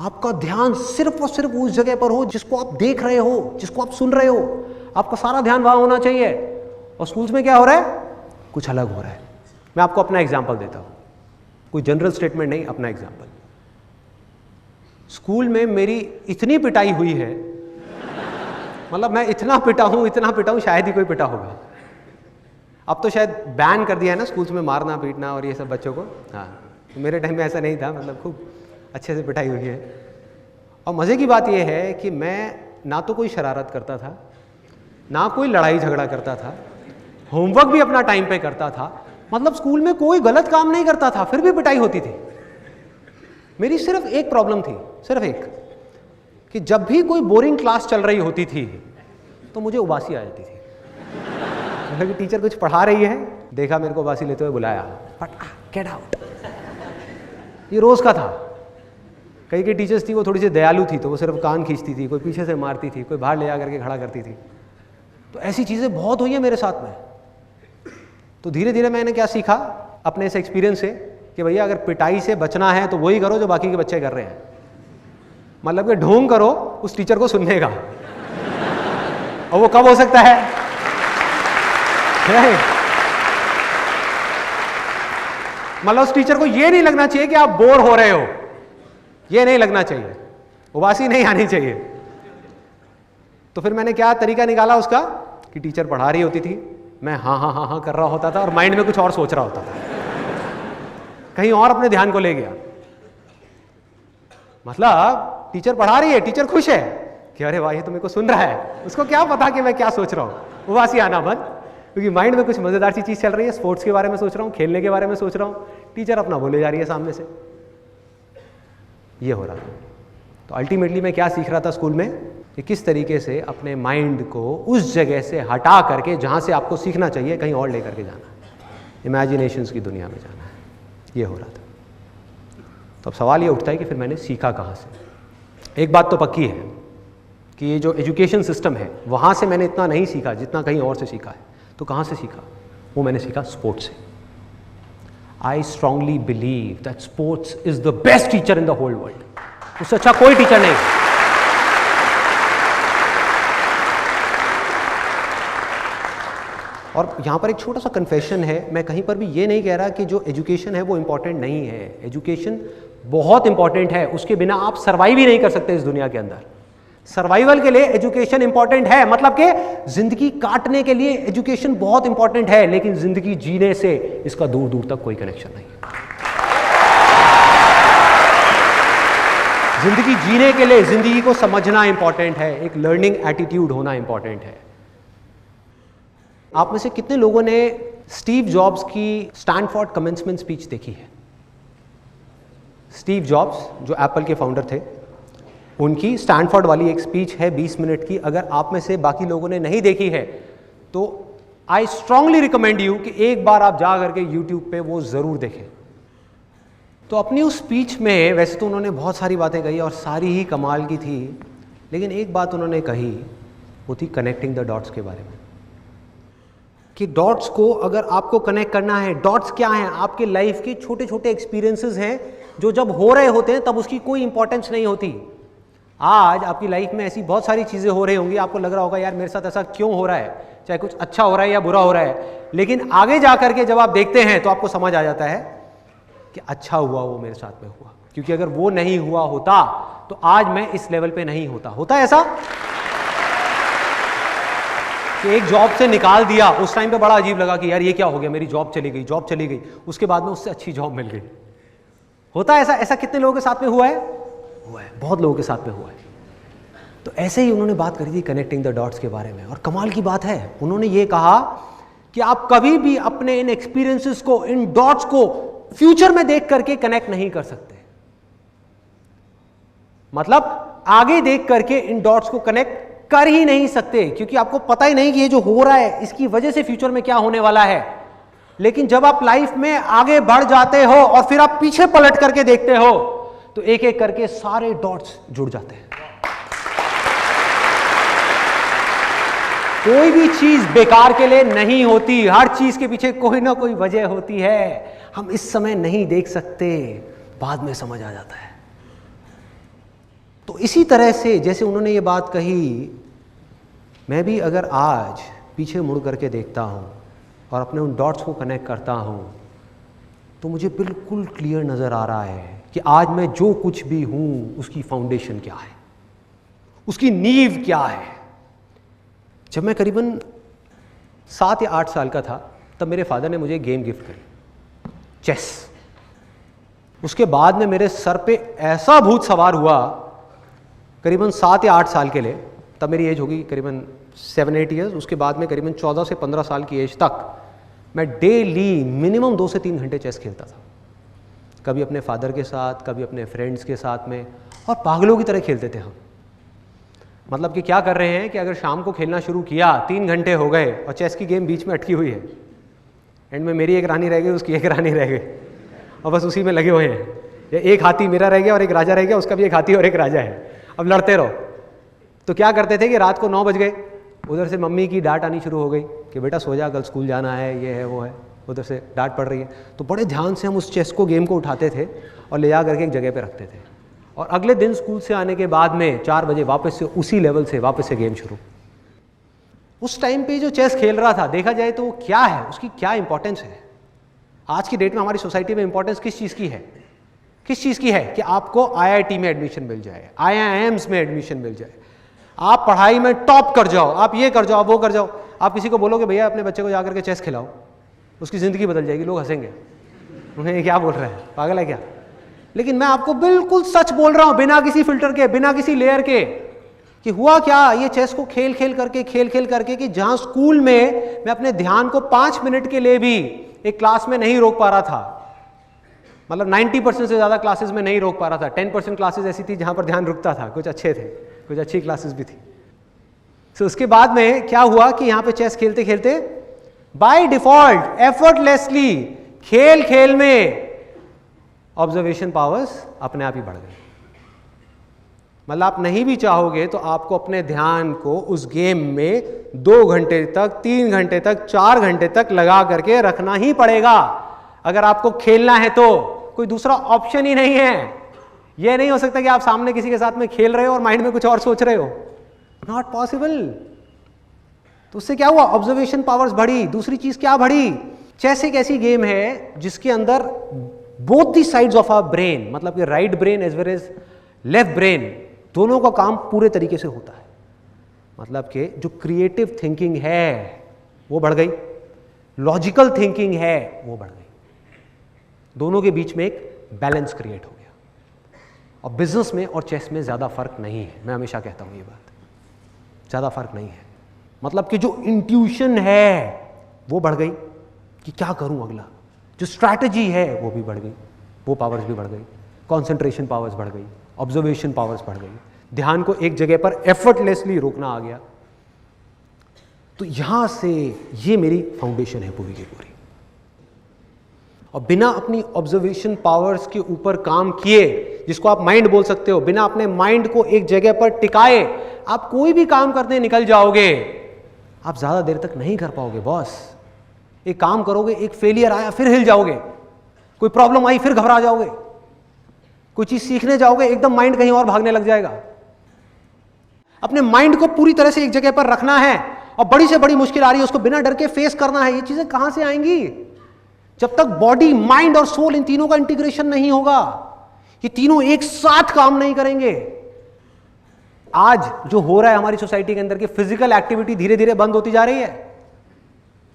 आपका ध्यान सिर्फ और सिर्फ उस जगह पर हो जिसको आप देख रहे हो, जिसको आप सुन रहे हो। आपका सारा ध्यान वहां होना चाहिए। और स्कूल्स में क्या हो रहा है? कुछ अलग हो रहा है। मैं आपको अपना एग्जाम्पल देता हूं, कोई जनरल स्टेटमेंट नहीं, अपना एग्जाम्पल। स्कूल में मेरी इतनी पिटाई हुई है, मतलब मैं इतना पिटा हूं, शायद ही कोई पिटा होगा। अब तो शायद बैन कर दिया है ना स्कूल्स में मारना पीटना और ये सब बच्चों को। हाँ, तो मेरे टाइम में ऐसा नहीं था, मतलब खूब अच्छे से पिटाई हुई है। और मज़े की बात यह है कि मैं ना तो कोई शरारत करता था, ना कोई लड़ाई झगड़ा करता था, होमवर्क भी अपना टाइम पे करता था, मतलब स्कूल में कोई गलत काम नहीं करता था, फिर भी पिटाई होती थी। मेरी सिर्फ एक प्रॉब्लम थी, सिर्फ एक, कि जब भी कोई बोरिंग क्लास चल रही होती थी तो मुझे उबासी आ जाती थी। मतलब कि टीचर कुछ पढ़ा रही है, देखा मेरे को उबासी लेते हुए बुलाया, गेट आउट। ये रोज का था। कई टीचर्स थी वो थोड़ी सी दयालु थी, तो वो सिर्फ कान खींचती थी, कोई पीछे से मारती थी, कोई बाहर ले जा करके खड़ा करती थी। तो ऐसी चीज़ें बहुत हुई है मेरे साथ में। तो धीरे धीरे मैंने क्या सीखा अपने इस एक्सपीरियंस से कि भैया अगर पिटाई से बचना है तो वही करो जो बाकी के बच्चे कर रहे हैं। मतलब कि ढोंग करो उस टीचर को सुनने का। और वो कब हो सकता है? मतलब उस टीचर को ये नहीं लगना चाहिए कि आप बोर हो रहे हो, ये नहीं लगना चाहिए, उबासी नहीं आनी चाहिए। तो फिर मैंने क्या तरीका निकाला उसका कि टीचर पढ़ा रही होती थी, मैं हाँ हाँ हाँ हाँ कर रहा होता था और माइंड में कुछ और सोच रहा होता था, कहीं और अपने ध्यान को ले गया। मतलब टीचर पढ़ा रही है, टीचर खुश है कि अरे वाह ये तो मेरे को सुन रहा है, उसको क्या पता कि मैं क्या सोच रहा हूँ। उबासी आना बंद, क्योंकि माइंड में कुछ मजेदार सी चीज चल रही है, स्पोर्ट्स के बारे में सोच रहा हूँ, खेलने के बारे में सोच रहा हूँ, टीचर अपना बोले जा रही है सामने से। ये हो रहा था। तो अल्टीमेटली मैं क्या सीख रहा था स्कूल में कि किस तरीके से अपने माइंड को उस जगह से हटा करके जहाँ से आपको सीखना चाहिए कहीं और लेकर के जाना है, इमेजिनेशंस की दुनिया में जाना है। ये हो रहा था। तो अब सवाल ये उठता है कि फिर मैंने सीखा कहाँ से। एक बात तो पक्की है कि ये जो एजुकेशन सिस्टम है वहाँ से मैंने इतना नहीं सीखा जितना कहीं और से सीखा है। तो कहाँ से सीखा? वो मैंने सीखा स्पोर्ट्स से। I strongly believe that sports is the best teacher in the whole world. उससे अच्छा कोई टीचर नहीं। और यहाँ पर एक छोटा सा कन्फेशन है, मैं कहीं पर भी ये नहीं कह रहा कि जो एजुकेशन है वो इम्पॉर्टेंट नहीं है। एजुकेशन बहुत इंपॉर्टेंट है, उसके बिना आप सर्वाइव ही नहीं कर सकते इस दुनिया के अंदर। सर्वाइवल के लिए एजुकेशन इंपॉर्टेंट है, मतलब कि जिंदगी काटने के लिए एजुकेशन बहुत इंपॉर्टेंट है, लेकिन जिंदगी जीने से इसका दूर दूर तक कोई कनेक्शन नहीं है। जिंदगी जीने के लिए जिंदगी को समझना इंपॉर्टेंट है, एक लर्निंग एटीट्यूड होना इंपॉर्टेंट है। आप में से कितने लोगों ने स्टीव जॉब्स की स्टैनफोर्ड कमेंसमेंट स्पीच देखी है? स्टीव जॉब्स जो एप्पल के फाउंडर थे, उनकी स्टैनफोर्ड वाली एक स्पीच है 20 मिनट की। अगर आप में से बाकी लोगों ने नहीं देखी है तो आई स्ट्रांगली रिकमेंड यू कि एक बार आप जा करके यूट्यूब पे वो ज़रूर देखें। तो अपनी उस स्पीच में वैसे तो उन्होंने बहुत सारी बातें कही और सारी ही कमाल की थी, लेकिन एक बात उन्होंने कही, वो थी कनेक्टिंग द डॉट्स के बारे में, कि डॉट्स को अगर आपको कनेक्ट करना है, डॉट्स क्या हैं? आपके लाइफ के छोटे छोटे एक्सपीरियंसेस हैं जो जब हो रहे होते हैं तब उसकी कोई इंपॉर्टेंस नहीं होती। आज आपकी लाइफ में ऐसी बहुत सारी चीज़ें हो रही होंगी, आपको लग रहा होगा यार मेरे साथ ऐसा क्यों हो रहा है, चाहे कुछ अच्छा हो रहा है या बुरा हो रहा है, लेकिन आगे जा करके जब आप देखते हैं तो आपको समझ आ जाता है कि अच्छा हुआ वो मेरे साथ में हुआ, क्योंकि अगर वो नहीं हुआ होता तो आज मैं इस लेवल पे नहीं होता। होता है ऐसा कि एक जॉब से निकाल दिया, उस टाइम पे बड़ा अजीब लगा कि यार ये क्या हो गया, मेरी जॉब चली गई, जॉब चली गई, उसके बाद में उससे अच्छी जॉब मिल गई। होता है ऐसा? ऐसा कितने लोगों के साथ में हुआ है? हुआ है, बहुत लोगों के साथ में हुआ है। तो ऐसे ही उन्होंने बात करी थी कनेक्टिंग द डॉट्स के बारे में, और कमाल की बात है, उन्होंने ये कहा कि आप कभी भी अपने इन एक्सपीरियंसेस को, इन डॉट्स को फ्यूचर में देख करके कनेक्ट नहीं कर सकते। मतलब आगे देख करके इन डॉट्स को कनेक्ट कर ही नहीं सकते, क्योंकि आपको पता ही नहीं कि ये जो हो रहा है इसकी वजह से फ्यूचर में क्या होने वाला है। लेकिन जब आप लाइफ में आगे बढ़ जाते हो और फिर आप पीछे पलट करके देखते हो तो एक एक करके सारे डॉट्स जुड़ जाते हैं। कोई भी चीज बेकार के लिए नहीं होती, हर चीज के पीछे कोई ना कोई वजह होती है। हम इस समय नहीं देख सकते, बाद में समझ आ जाता है। तो इसी तरह से जैसे उन्होंने ये बात कही, मैं भी अगर आज पीछे मुड़ करके देखता हूं और अपने उन डॉट्स को कनेक्ट करता हूं तो मुझे बिल्कुल क्लियर नजर आ रहा है कि आज मैं जो कुछ भी हूं उसकी फाउंडेशन क्या है, उसकी नींव क्या है। जब मैं करीबन 7 या 8 साल का था तब मेरे फादर ने मुझे गेम गिफ्ट करी, चेस। उसके बाद में मेरे सर पे ऐसा भूत सवार हुआ करीबन 7 या 8 साल के लिए, तब मेरी एज होगी करीबन 7-8 ईयर्स। उसके बाद में करीबन 14 से 15 साल की एज तक मैं डेली मिनिमम 2 से 3 घंटे चेस खेलता था, कभी अपने फादर के साथ, कभी अपने फ्रेंड्स के साथ में, और पागलों की तरह खेलते थे हम। मतलब कि क्या कर रहे हैं कि अगर शाम को खेलना शुरू किया, 3 घंटे हो गए और चेस की गेम बीच में अटकी हुई है, एंड में मेरी एक रानी रह गई, उसकी एक रानी रह गई, और बस उसी में लगे हुए हैं। या एक हाथी मेरा रह गया और एक राजा रह गया, उसका भी एक हाथी और एक राजा है, अब लड़ते रहो। तो क्या करते थे कि रात को 9 बज गए, उधर से मम्मी की डांट आनी शुरू हो गई कि बेटा सो जा, कल स्कूल जाना है, ये है वो है, उधर से डांट पड़ रही है। तो बड़े ध्यान से हम उस चेस को, गेम को उठाते थे और ले जा करके एक जगह पे रखते थे, और अगले दिन स्कूल से आने के बाद में 4 बजे वापस से उसी लेवल से वापस से गेम शुरू। उस टाइम पे जो चेस खेल रहा था, देखा जाए तो वो क्या है, उसकी क्या इंपॉर्टेंस है। आज की डेट में हमारी सोसाइटी में इंपॉर्टेंस किस चीज़ की है? किस चीज़ की है कि आपको IIT में एडमिशन मिल जाए, IIMs में एडमिशन मिल जाए, आप पढ़ाई में टॉप कर जाओ, आप ये कर जाओ, आप वो कर जाओ। आप किसी को बोलोगे भैया अपने बच्चे को जाकर के चेस खिलाओ, उसकी ज़िंदगी बदल जाएगी, लोग हंसेंगे, उन्हें ये क्या बोल रहा है, पागल है क्या। लेकिन मैं आपको बिल्कुल सच बोल रहा हूं, बिना किसी फिल्टर के, बिना किसी लेयर के, कि हुआ क्या, ये चेस को खेल खेल करके कि जहां स्कूल में मैं अपने ध्यान को 5 मिनट के लिए भी एक क्लास में नहीं रोक पा रहा था, मतलब 90% से ज़्यादा क्लासेस में नहीं रोक पा रहा था, 10% क्लासेस ऐसी थी जहां पर ध्यान रुकता था, कुछ अच्छे थे, कुछ अच्छी क्लासेस भी थी। तो उसके बाद में क्या हुआ कि यहाँ पे चेस खेलते खेलते बाय डिफॉल्ट एफर्टलेसली खेल खेल में ऑब्जर्वेशन पावर्स अपने आप ही बढ़ गए। मतलब आप नहीं भी चाहोगे तो आपको अपने ध्यान को उस गेम में 2 घंटे तक, 3 घंटे तक, 4 घंटे तक लगा करके रखना ही पड़ेगा अगर आपको खेलना है। तो कोई दूसरा ऑप्शन ही नहीं है। यह नहीं हो सकता कि आप सामने किसी के साथ में खेल रहे हो और माइंड में कुछ और सोच रहे हो, नॉट पॉसिबल। तो उससे क्या हुआ, ऑब्जर्वेशन पावर्स बढ़ी। दूसरी चीज क्या बढ़ी, चेस एक ऐसी गेम है जिसके अंदर both the sides of our brain, मतलब कि right brain as well as left brain, दोनों का काम पूरे तरीके से होता है। मतलब कि जो क्रिएटिव थिंकिंग है वो बढ़ गई, लॉजिकल थिंकिंग है वो बढ़ गई, दोनों के बीच में एक बैलेंस क्रिएट हो गया। और बिजनेस में और चेस में ज़्यादा फर्क नहीं है, मैं हमेशा कहता हूँ ये बात, ज़्यादा फर्क नहीं है। मतलब कि जो इंट्यूशन है वो बढ़ गई कि क्या करूँ अगला, जो स्ट्रैटेजी है वो भी बढ़ गई, वो पावर्स भी बढ़ गई, कॉन्सेंट्रेशन पावर्स बढ़ गई, ऑब्जर्वेशन पावर्स बढ़ गई, ध्यान को एक जगह पर एफर्टलेसली रोकना आ गया। तो यहां से ये मेरी फाउंडेशन है पूरी की पूरी। और बिना अपनी ऑब्जर्वेशन पावर्स के ऊपर काम किए, जिसको आप माइंड बोल सकते हो, बिना अपने माइंड को एक जगह पर टिकाए आप कोई भी काम करने निकल जाओगे, आप ज्यादा देर तक नहीं कर पाओगे बॉस। एक काम करोगे, एक फेलियर आया फिर हिल जाओगे, कोई प्रॉब्लम आई फिर घबरा जाओगे, कोई चीज सीखने जाओगे एकदम माइंड कहीं और भागने लग जाएगा। अपने माइंड को पूरी तरह से एक जगह पर रखना है, और बड़ी से बड़ी मुश्किल आ रही है उसको बिना डर के फेस करना है। ये चीजें कहां से आएंगी? जब तक बॉडी, माइंड और सोल इन तीनों का इंटीग्रेशन नहीं होगा, ये तीनों एक साथ काम नहीं करेंगे। आज जो हो रहा है हमारी सोसाइटी के अंदर की फिजिकल एक्टिविटी धीरे धीरे बंद होती जा रही है।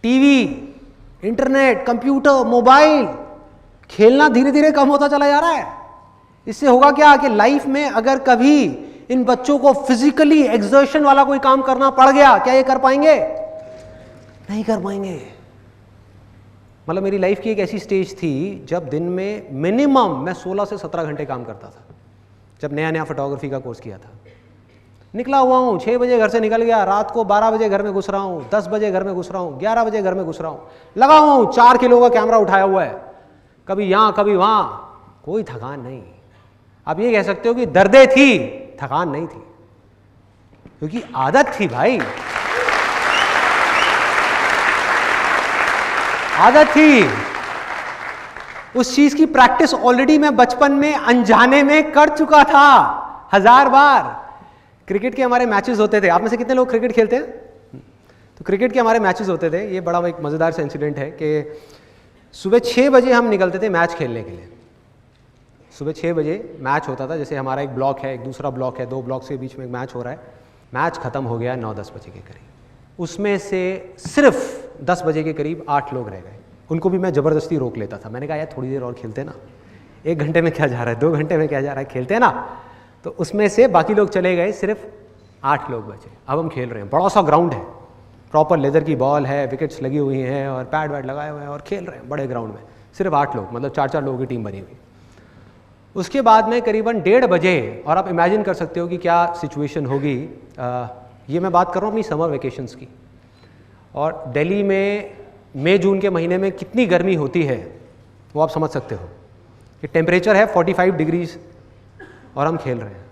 टीवी, इंटरनेट, कंप्यूटर, मोबाइल, खेलना धीरे धीरे कम होता चला जा रहा है। इससे होगा क्या कि लाइफ में अगर कभी इन बच्चों को फिजिकली एक्सर्शन वाला कोई काम करना पड़ गया, क्या ये कर पाएंगे? नहीं कर पाएंगे। मतलब मेरी लाइफ की एक ऐसी स्टेज थी जब दिन में मिनिमम मैं 16 से 17 घंटे काम करता था, जब नया नया फोटोग्राफी का कोर्स किया था। निकला हुआ हूँ, 6 बजे घर से निकल गया, रात को 12 बजे घर में घुस रहा हूँ, 10 बजे घर में घुस रहा हूँ, 11 बजे घर में घुस रहा हूँ, लगा हूँ 4 किलो का कैमरा उठाया हुआ है, कभी यहाँ कभी वहाँ, कोई थकान नहीं। आप ये कह सकते हो कि दर्दें थी, थकान नहीं थी, क्योंकि आदत थी भाई, आदत थी। उस चीज की प्रैक्टिस ऑलरेडी मैं बचपन में अनजाने में कर चुका था 1000 बार। क्रिकेट के हमारे मैचेस होते थे, आप में से कितने लोग क्रिकेट खेलते हैं? तो क्रिकेट के हमारे मैचेस होते थे। ये बड़ा एक मजेदार सा इंसिडेंट है कि सुबह 6 बजे हम निकलते थे मैच खेलने के लिए। सुबह 6 बजे मैच होता था, जैसे हमारा एक ब्लॉक है, एक दूसरा ब्लॉक है, 2 ब्लॉक्स के बीच में एक मैच हो रहा है। मैच खत्म हो गया 9-10 बजे के करीब। उसमें से सिर्फ 10 बजे के करीब 8 लोग रह गए। उनको भी मैं ज़बरदस्ती रोक लेता था। मैंने कहा यार थोड़ी देर और खेलते ना, 1 घंटे में क्या जा रहा है, 2 घंटे में क्या जा रहा है, खेलते ना। तो उसमें से बाकी लोग चले गए, सिर्फ 8 लोग बचे। अब हम खेल रहे हैं, बड़ा सा ग्राउंड है, प्रॉपर लेदर की बॉल है, विकेट्स लगी हुई हैं और पैड वैड लगाए हुए हैं और खेल रहे हैं बड़े ग्राउंड में, सिर्फ 8 लोग, मतलब 4-4 लोगों की टीम बनी हुई। उसके बाद में करीबन 1:30 बजे, और आप इमेजिन कर सकते हो कि क्या सिचुएशन होगी। ये मैं बात कर रहा हूँ अपनी समर वेकेशंस की, और दिल्ली में मई जून के महीने में कितनी गर्मी होती है वो आप समझ सकते हो कि टेम्परेचर है 45 डिग्रीज और हम खेल रहे हैं।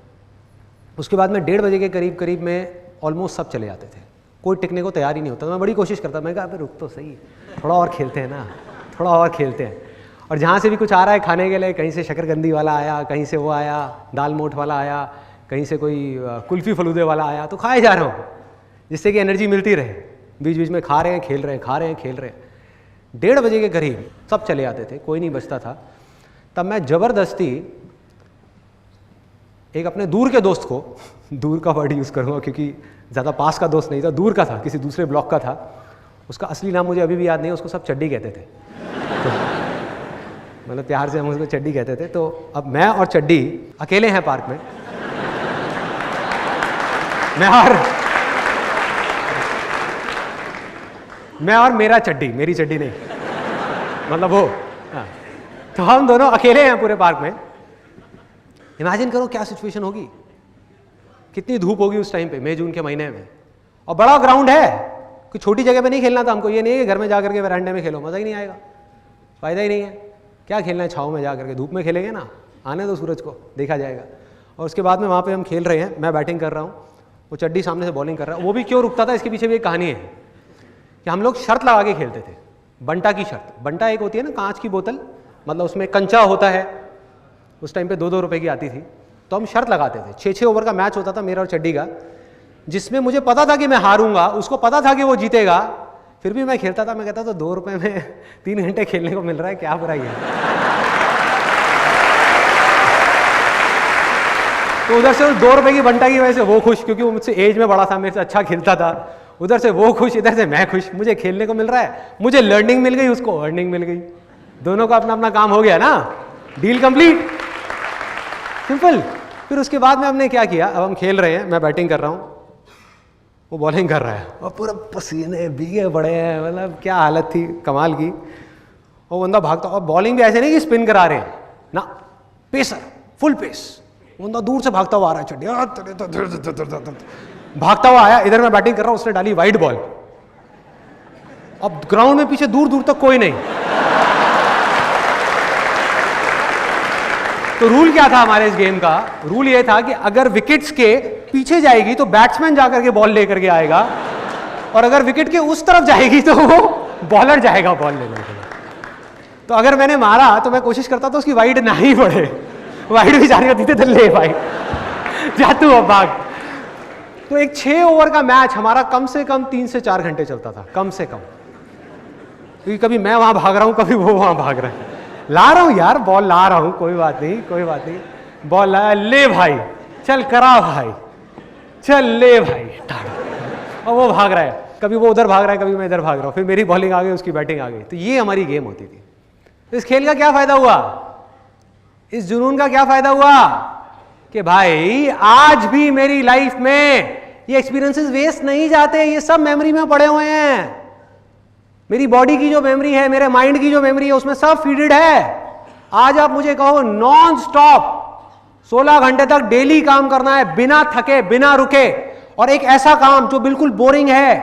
उसके बाद में 1:30 बजे के करीब में ऑलमोस्ट सब चले जाते थे, कोई टिकने को तैयार ही नहीं होता। मैं बड़ी कोशिश करता, मैं कहा रुक तो सही, थोड़ा और खेलते हैं ना, थोड़ा और खेलते हैं। और जहाँ से भी कुछ आ रहा है खाने के लिए, कहीं से शकरकंदी वाला आया, कहीं से वो आया, दाल मोठ वाला आया, कहीं से कोई कुल्फ़ी फलूदे वाला आया, तो खाए जा रहा हूँ जिससे कि एनर्जी मिलती रहे। बीच बीच में खा रहे हैं, खेल रहे हैं, खा रहे हैं, खेल रहे हैं। 1:30 बजे के करीब सब चले जाते थे, कोई नहीं बचता था। तब मैं ज़बरदस्ती एक अपने दूर के दोस्त को, दूर का वर्ड यूज़ करूँगा क्योंकि ज़्यादा पास का दोस्त नहीं था, दूर का था, किसी दूसरे ब्लॉक का था। उसका असली नाम मुझे अभी भी याद नहीं है, उसको सब चड्डी कहते थे। मतलब प्यार से हम उसको चड्डी कहते थे। तो अब मैं और चड्डी अकेले हैं पार्क में, मैं और मेरा चड्डी, मेरी चड्डी नहीं, मतलब वो। हाँ, तो हम दोनों अकेले हैं पूरे पार्क में। इमेजिन करो क्या सिचुएशन होगी, कितनी धूप होगी उस टाइम पे, मई जून के महीने में। और बड़ा ग्राउंड है, कोई छोटी जगह पे नहीं खेलना था हमको। ये नहीं है कि घर में जाकर के वरांडे में खेलो, मज़ा ही नहीं आएगा, फ़ायदा ही नहीं है। क्या खेलना है छाँव में जा करके, धूप में खेलेंगे ना, आने दो सूरज को, देखा जाएगा। और उसके बाद में वहाँ पे हम खेल रहे हैं, मैं बैटिंग कर रहा हूँ, वो चड्डी सामने से बॉलिंग कर रहा है। वो भी क्यों रुकता था, इसके पीछे भी एक कहानी है कि हम लोग शर्त लगा के खेलते थे, बंटा की शर्त। बंटा एक होती है ना कांच की बोतल, मतलब उसमें कंचा होता है, उस टाइम पे 2-2 रुपए की आती थी। तो हम शर्त लगाते थे, 6-6 ओवर का मैच होता था मेरा और चड्डी का, जिसमें मुझे पता था कि मैं हारूंगा, उसको पता था कि वो जीतेगा, फिर भी मैं खेलता था। मैं कहता था 2 रुपए में 3 घंटे खेलने को मिल रहा है, क्या बुराई है। तो उधर से उस 2 रुपए की बंटा की वजह से वो खुश, क्योंकि वो मुझसे एज में बड़ा था, मेरे से अच्छा खेलता था। उधर से वो खुश, इधर से मैं खुश, मुझे खेलने को मिल रहा है, मुझे लर्निंग मिल गई, उसको अर्निंग मिल गई, दोनों का अपना अपना काम हो गया ना, डील कंप्लीट, सिंपल। फिर उसके बाद में हमने क्या किया, अब हम खेल रहे हैं, मैं बैटिंग कर रहा हूँ, वो बॉलिंग कर रहा है, और पूरा पसीने भीगे पड़े हैं, मतलब क्या हालत थी कमाल की। वो बंदा भागता, और बॉलिंग भी ऐसे नहीं कि स्पिन करा रहे हैं ना, पेसर, फुल पेस। बंदा दूर से भागता हुआ आ रहा है, चड्डी भागता हुआ आया, इधर मैं बैटिंग कर रहा हूँ, उसने डाली वाइड बॉल। अब ग्राउंड में पीछे दूर दूर तक कोई नहीं, तो रूल क्या था हमारे इस गेम का? रूल ये था कि अगर विकेट्स के पीछे जाएगी तो बैट्समैन जाकर के बॉल लेकर के आएगा, और अगर विकेट के उस तरफ जाएगी तो वो बॉलर जाएगा बॉल लेने के लिए। तो अगर मैंने मारा तो मैं कोशिश करता था उसकी वाइड ना ही पड़े, वाइड भी जाने होती थी तो ले भाई जा तू अब भाग। तो एक 6 ओवर का मैच हमारा कम से कम 3 से 4 घंटे चलता था, कम से कम, क्योंकि कभी मैं वहां भाग रहा हूं, कभी वो वहां भाग रहा है। ला रहा हूं यार, बॉल ला रहा हूं, कोई बात नहीं, कोई बात नहीं, बॉल लाया, ले भाई चल करा भाई, चल ले भाई, और वो भाग रहा है, कभी वो उधर भाग रहा है, कभी मैं इधर भाग रहा हूं, फिर मेरी बॉलिंग आ गई, उसकी बैटिंग आ गई। तो ये हमारी गेम होती थी। तो इस खेल का क्या फायदा हुआ, इस जुनून का क्या फायदा हुआ कि भाई आज भी मेरी लाइफ में ये एक्सपीरियंसेस वेस्ट नहीं जाते, ये सब मेमोरी में पड़े हुए हैं। मेरी बॉडी की जो मेमोरी है, मेरे माइंड की जो मेमोरी है, उसमें सब फीडेड है। आज आप मुझे कहो नॉन स्टॉप 16 घंटे तक डेली काम करना है, बिना थके, बिना रुके, और एक ऐसा काम जो बिल्कुल बोरिंग है,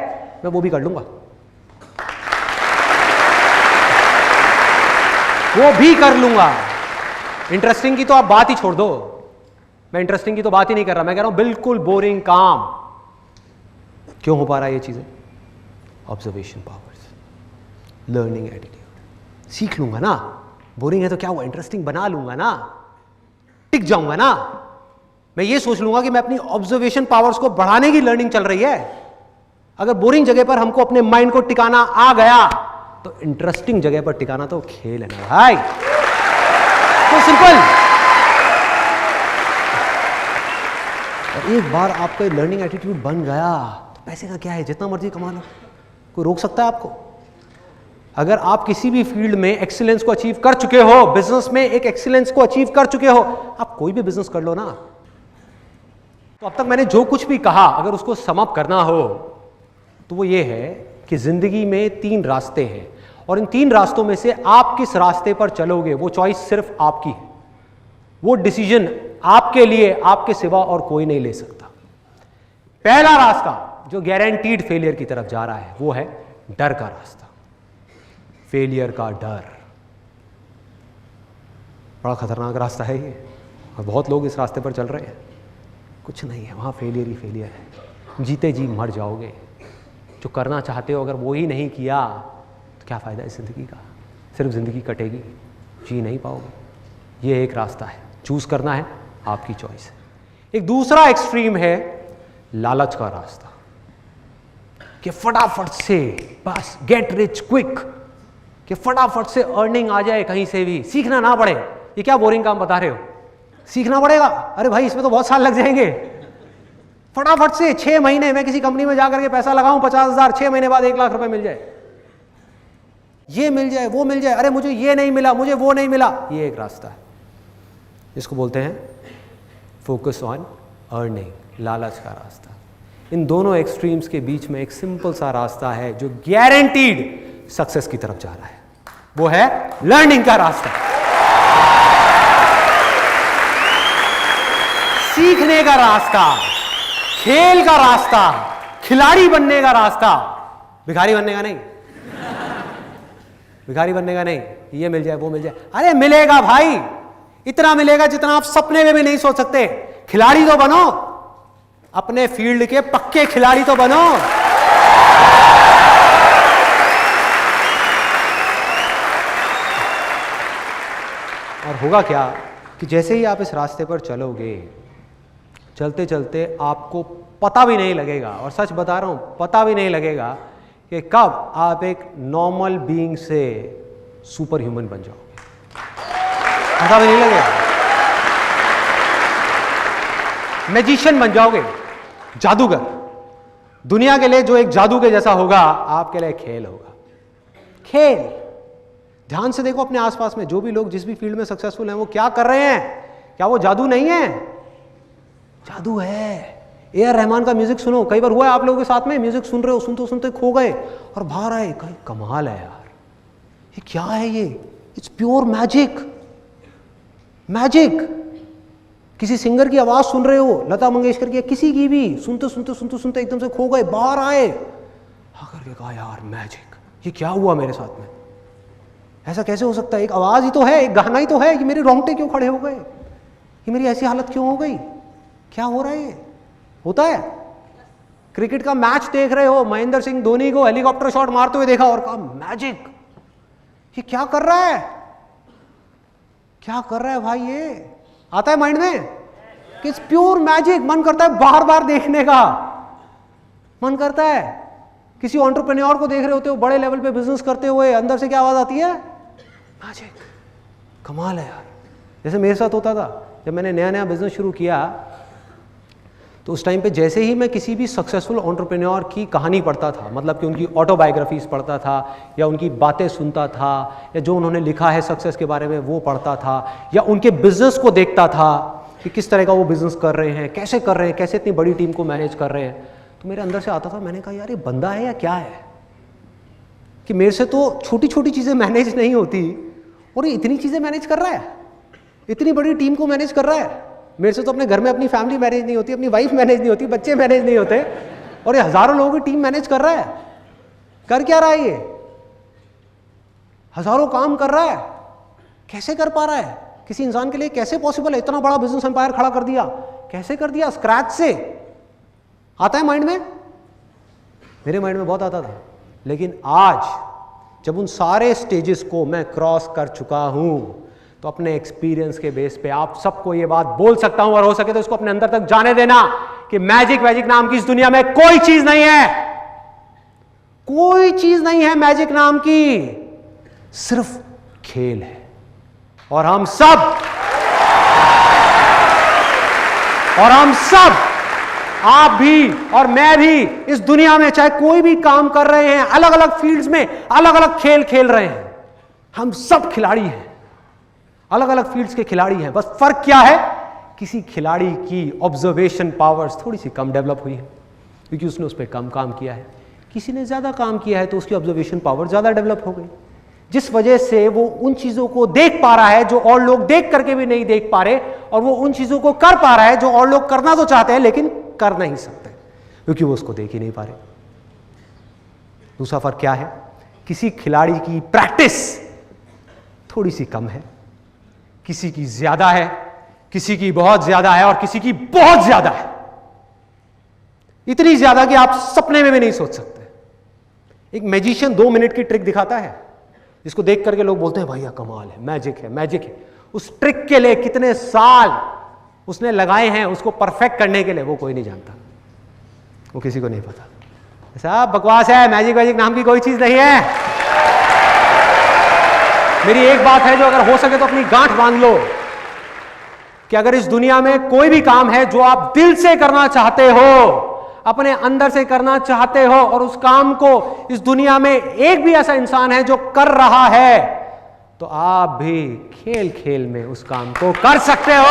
मैं वो भी कर लूंगा, वो भी कर लूंगा। इंटरेस्टिंग की तो आप बात ही छोड़ दो, मैं इंटरेस्टिंग की तो बात ही नहीं कर रहा, मैं कह रहा हूं बिल्कुल बोरिंग काम। क्यों हो पा रहा है ये चीजें? Observation powers, learning attitude. सीख लूंगा ना, बोरिंग है तो क्या हुआ, इंटरेस्टिंग बना लूंगा ना, टिक जाऊंगा ना। मैं ये सोच लूंगा कि मैं अपनी ऑब्जर्वेशन पावर्स को बढ़ाने की लर्निंग चल रही है। अगर बोरिंग जगह पर हमको अपने माइंड को टिकाना आ गया तो इंटरेस्टिंग जगह पर टिकाना तो खेल है ना भाई, तो सिंपल। और एक बार आपका लर्निंग एटीट्यूड बन गया तो पैसे का क्या है, जितना मर्जी कमा लो, कोई रोक सकता है आपको? अगर आप किसी भी फील्ड में एक्सीलेंस को अचीव कर चुके हो, बिजनेस में एक एक्सीलेंस को अचीव कर चुके हो, आप कोई भी बिजनेस कर लो ना। तो अब तक मैंने जो कुछ भी कहा, अगर उसको सम अप करना हो तो वो ये है कि जिंदगी में 3 रास्ते हैं, और इन 3 रास्तों में से आप किस रास्ते पर चलोगे वो चॉइस सिर्फ आपकी है। वो डिसीजन आपके लिए, आपके सिवा और कोई नहीं ले सकता। पहला रास्ता जो गारंटीड फेलियर की तरफ जा रहा है वो है डर का रास्ता, फेलियर का डर। बड़ा खतरनाक रास्ता है ये, और बहुत लोग इस रास्ते पर चल रहे हैं। कुछ नहीं है वहां, फेलियर ही फेलियर है, जीते जी मर जाओगे। जो करना चाहते हो अगर वो ही नहीं किया तो क्या फ़ायदा इस ज़िंदगी का, सिर्फ ज़िंदगी कटेगी, जी नहीं पाओगे। ये एक रास्ता है, चूज़ करना है, आपकी चॉइस है। एक दूसरा एक्सट्रीम है लालच का रास्ता, कि फटाफट से बस गेट रिच क्विक, कि फटाफट से अर्निंग आ जाए कहीं से भी, सीखना ना पड़े। ये क्या बोरिंग काम बता रहे हो, सीखना पड़ेगा? अरे भाई इसमें तो बहुत साल लग जाएंगे। फटाफट से 6 महीने में किसी कंपनी में जाकर के पैसा लगाऊं 50,000, 6 महीने बाद 1 लाख रुपए मिल जाए, ये मिल जाए, वो मिल जाए, अरे मुझे ये नहीं मिला, मुझे वो नहीं मिला। ये एक रास्ता है जिसको बोलते हैं फोकस ऑन अर्निंग, लालच का रास्ता। इन दोनों एक्सट्रीम्स के बीच में एक सिंपल सा रास्ता है जो गारंटीड सक्सेस की तरफ जा रहा है, वो है लर्निंग का रास्ता, सीखने का रास्ता, खेल का रास्ता, खिलाड़ी बनने का रास्ता, भिखारी बनने का नहीं, भिखारी बनने का नहीं। ये मिल जाए, वो मिल जाए, अरे मिलेगा भाई, इतना मिलेगा जितना आप सपने में भी नहीं सोच सकते। खिलाड़ी तो बनो, अपने फील्ड के पक्के खिलाड़ी तो बनो। और होगा क्या कि जैसे ही आप इस रास्ते पर चलोगे, चलते चलते आपको पता भी नहीं लगेगा, और सच बता रहा हूं, पता भी नहीं लगेगा कि कब आप एक नॉर्मल बीइंग से सुपर ह्यूमन बन जाओगे, पता भी नहीं लगेगा। मैजिशियन बन जाओगे, जादूगर। दुनिया के लिए जो एक जादू के जैसा होगा, आपके लिए खेल होगा, खेल। ध्यान से देखो अपने आसपास में जो भी लोग जिस भी फील्ड में सक्सेसफुल हैं वो क्या कर रहे हैं, क्या वो जादू नहीं है? जादू है। ए.आर. रहमान का म्यूजिक सुनो, कई बार हुआ है आप लोगों के साथ में, म्यूजिक सुन रहे हो, सुनते सुनते खो गए और बाहर आए, कहीं कमाल है यार, ये क्या है ये, इट्स प्योर मैजिक, मैजिक। किसी सिंगर की आवाज सुन रहे हो, लता मंगेशकर की, किसी की भी, सुनते सुनते सुनते सुनते एकदम से खो गए, बाहर आए, आकर के कहा यार मैजिक, ये क्या हुआ मेरे साथ में, ऐसा कैसे हो सकता है? एक आवाज ही तो है, एक गाना ही तो है, ये मेरे रोंगटे क्यों खड़े हो गए? ये मेरी ऐसी हालत क्यों हो गई, क्या हो रहा है ये? होता है। क्रिकेट का मैच देख रहे हो, महेंद्र सिंह धोनी को हेलीकॉप्टर शॉट मारते हुए देखा और कहा मैजिक, ये क्या कर रहा है, क्या कर रहा है भाई, ये आता है माइंड में कि इट्स प्योर मैजिक। मन करता है बार बार देखने का, मन करता है। किसी एंटरप्रेन्योर को देख रहे होते हो बड़े लेवल पे बिजनेस करते हुए, अंदर से क्या आवाज आती है, मैजिक, कमाल है यार। जैसे मेरे साथ होता था जब मैंने नया नया बिजनेस शुरू किया, तो उस टाइम पे जैसे ही मैं किसी भी सक्सेसफुल एंटरप्रेन्योर की कहानी पढ़ता था, मतलब कि उनकी ऑटोबायोग्राफीज पढ़ता था या उनकी बातें सुनता था या जो उन्होंने लिखा है सक्सेस के बारे में वो पढ़ता था या उनके बिजनेस को देखता था कि किस तरह का वो बिजनेस कर रहे हैं, कैसे कर रहे हैं, कैसे इतनी बड़ी टीम को मैनेज कर रहे हैं, तो मेरे अंदर से आता था, मैंने कहा यार ये बंदा है या क्या है कि मेरे से तो छोटी छोटी चीज़ें मैनेज नहीं होती और ये इतनी चीज़ें मैनेज कर रहा है, इतनी बड़ी टीम को मैनेज कर रहा है। मेरे से तो अपने घर में अपनी फैमिली मैनेज नहीं होती, अपनी वाइफ मैनेज नहीं होती, बच्चे मैनेज नहीं होते, और ये हजारों लोगों की टीम मैनेज कर रहा है। कर क्या रहा है ये, हजारों काम कर रहा है, कैसे कर पा रहा है? किसी इंसान के लिए कैसे पॉसिबल है? इतना बड़ा बिजनेस एम्पायर खड़ा कर दिया, कैसे कर दिया? स्क्रैच से। आता है माइंड में? मेरे माइंड में बहुत आता था। लेकिन आज जब उन सारे स्टेजेस को मैं क्रॉस कर चुका हूं, तो अपने एक्सपीरियंस के बेस पे आप सबको ये बात बोल सकता हूं, और हो सके तो इसको अपने अंदर तक जाने देना कि मैजिक नाम की इस दुनिया में कोई चीज नहीं है, कोई चीज नहीं है मैजिक नाम की, सिर्फ खेल है। और हम सब आप भी और मैं भी इस दुनिया में चाहे कोई भी काम कर रहे हैं, अलग अलग फील्ड्स में अलग अलग खेल खेल रहे हैं, हम सब खिलाड़ी हैं, अलग अलग फील्ड्स के खिलाड़ी हैं। बस फर्क क्या है, किसी खिलाड़ी की ऑब्जर्वेशन पावर्स थोड़ी सी कम डेवलप हुई है क्योंकि उसने उस पर कम काम किया है, किसी ने ज्यादा काम किया है तो उसकी ऑब्जर्वेशन पावर ज्यादा डेवलप हो गई, जिस वजह से वो उन चीजों को देख पा रहा है जो और लोग देख करके भी नहीं देख पा रहे, और वो उन चीजों को कर पा रहा है जो और लोग करना तो चाहते हैं लेकिन कर नहीं सकते क्योंकि वो उसको देख ही नहीं पा रहे। दूसरा फर्क क्या है, किसी खिलाड़ी की प्रैक्टिस थोड़ी सी कम है, किसी की ज्यादा है, किसी की बहुत ज्यादा है और किसी की बहुत ज्यादा है, इतनी ज्यादा कि आप सपने में भी नहीं सोच सकते। एक मैजिशियन 2 मिनट की ट्रिक दिखाता है जिसको देख करके लोग बोलते हैं भैया कमाल है, मैजिक है, मैजिक है। उस ट्रिक के लिए कितने साल उसने लगाए हैं उसको परफेक्ट करने के लिए, वो कोई नहीं जानता, वो किसी को नहीं पता। ऐसा बकवास है, मैजिक नाम की कोई चीज नहीं है। मेरी एक बात है जो अगर हो सके तो अपनी गांठ बांध लो कि अगर इस दुनिया में कोई भी काम है जो आप दिल से करना चाहते हो, अपने अंदर से करना चाहते हो, और उस काम को इस दुनिया में एक भी ऐसा इंसान है जो कर रहा है, तो आप भी खेल खेल में उस काम को कर सकते हो।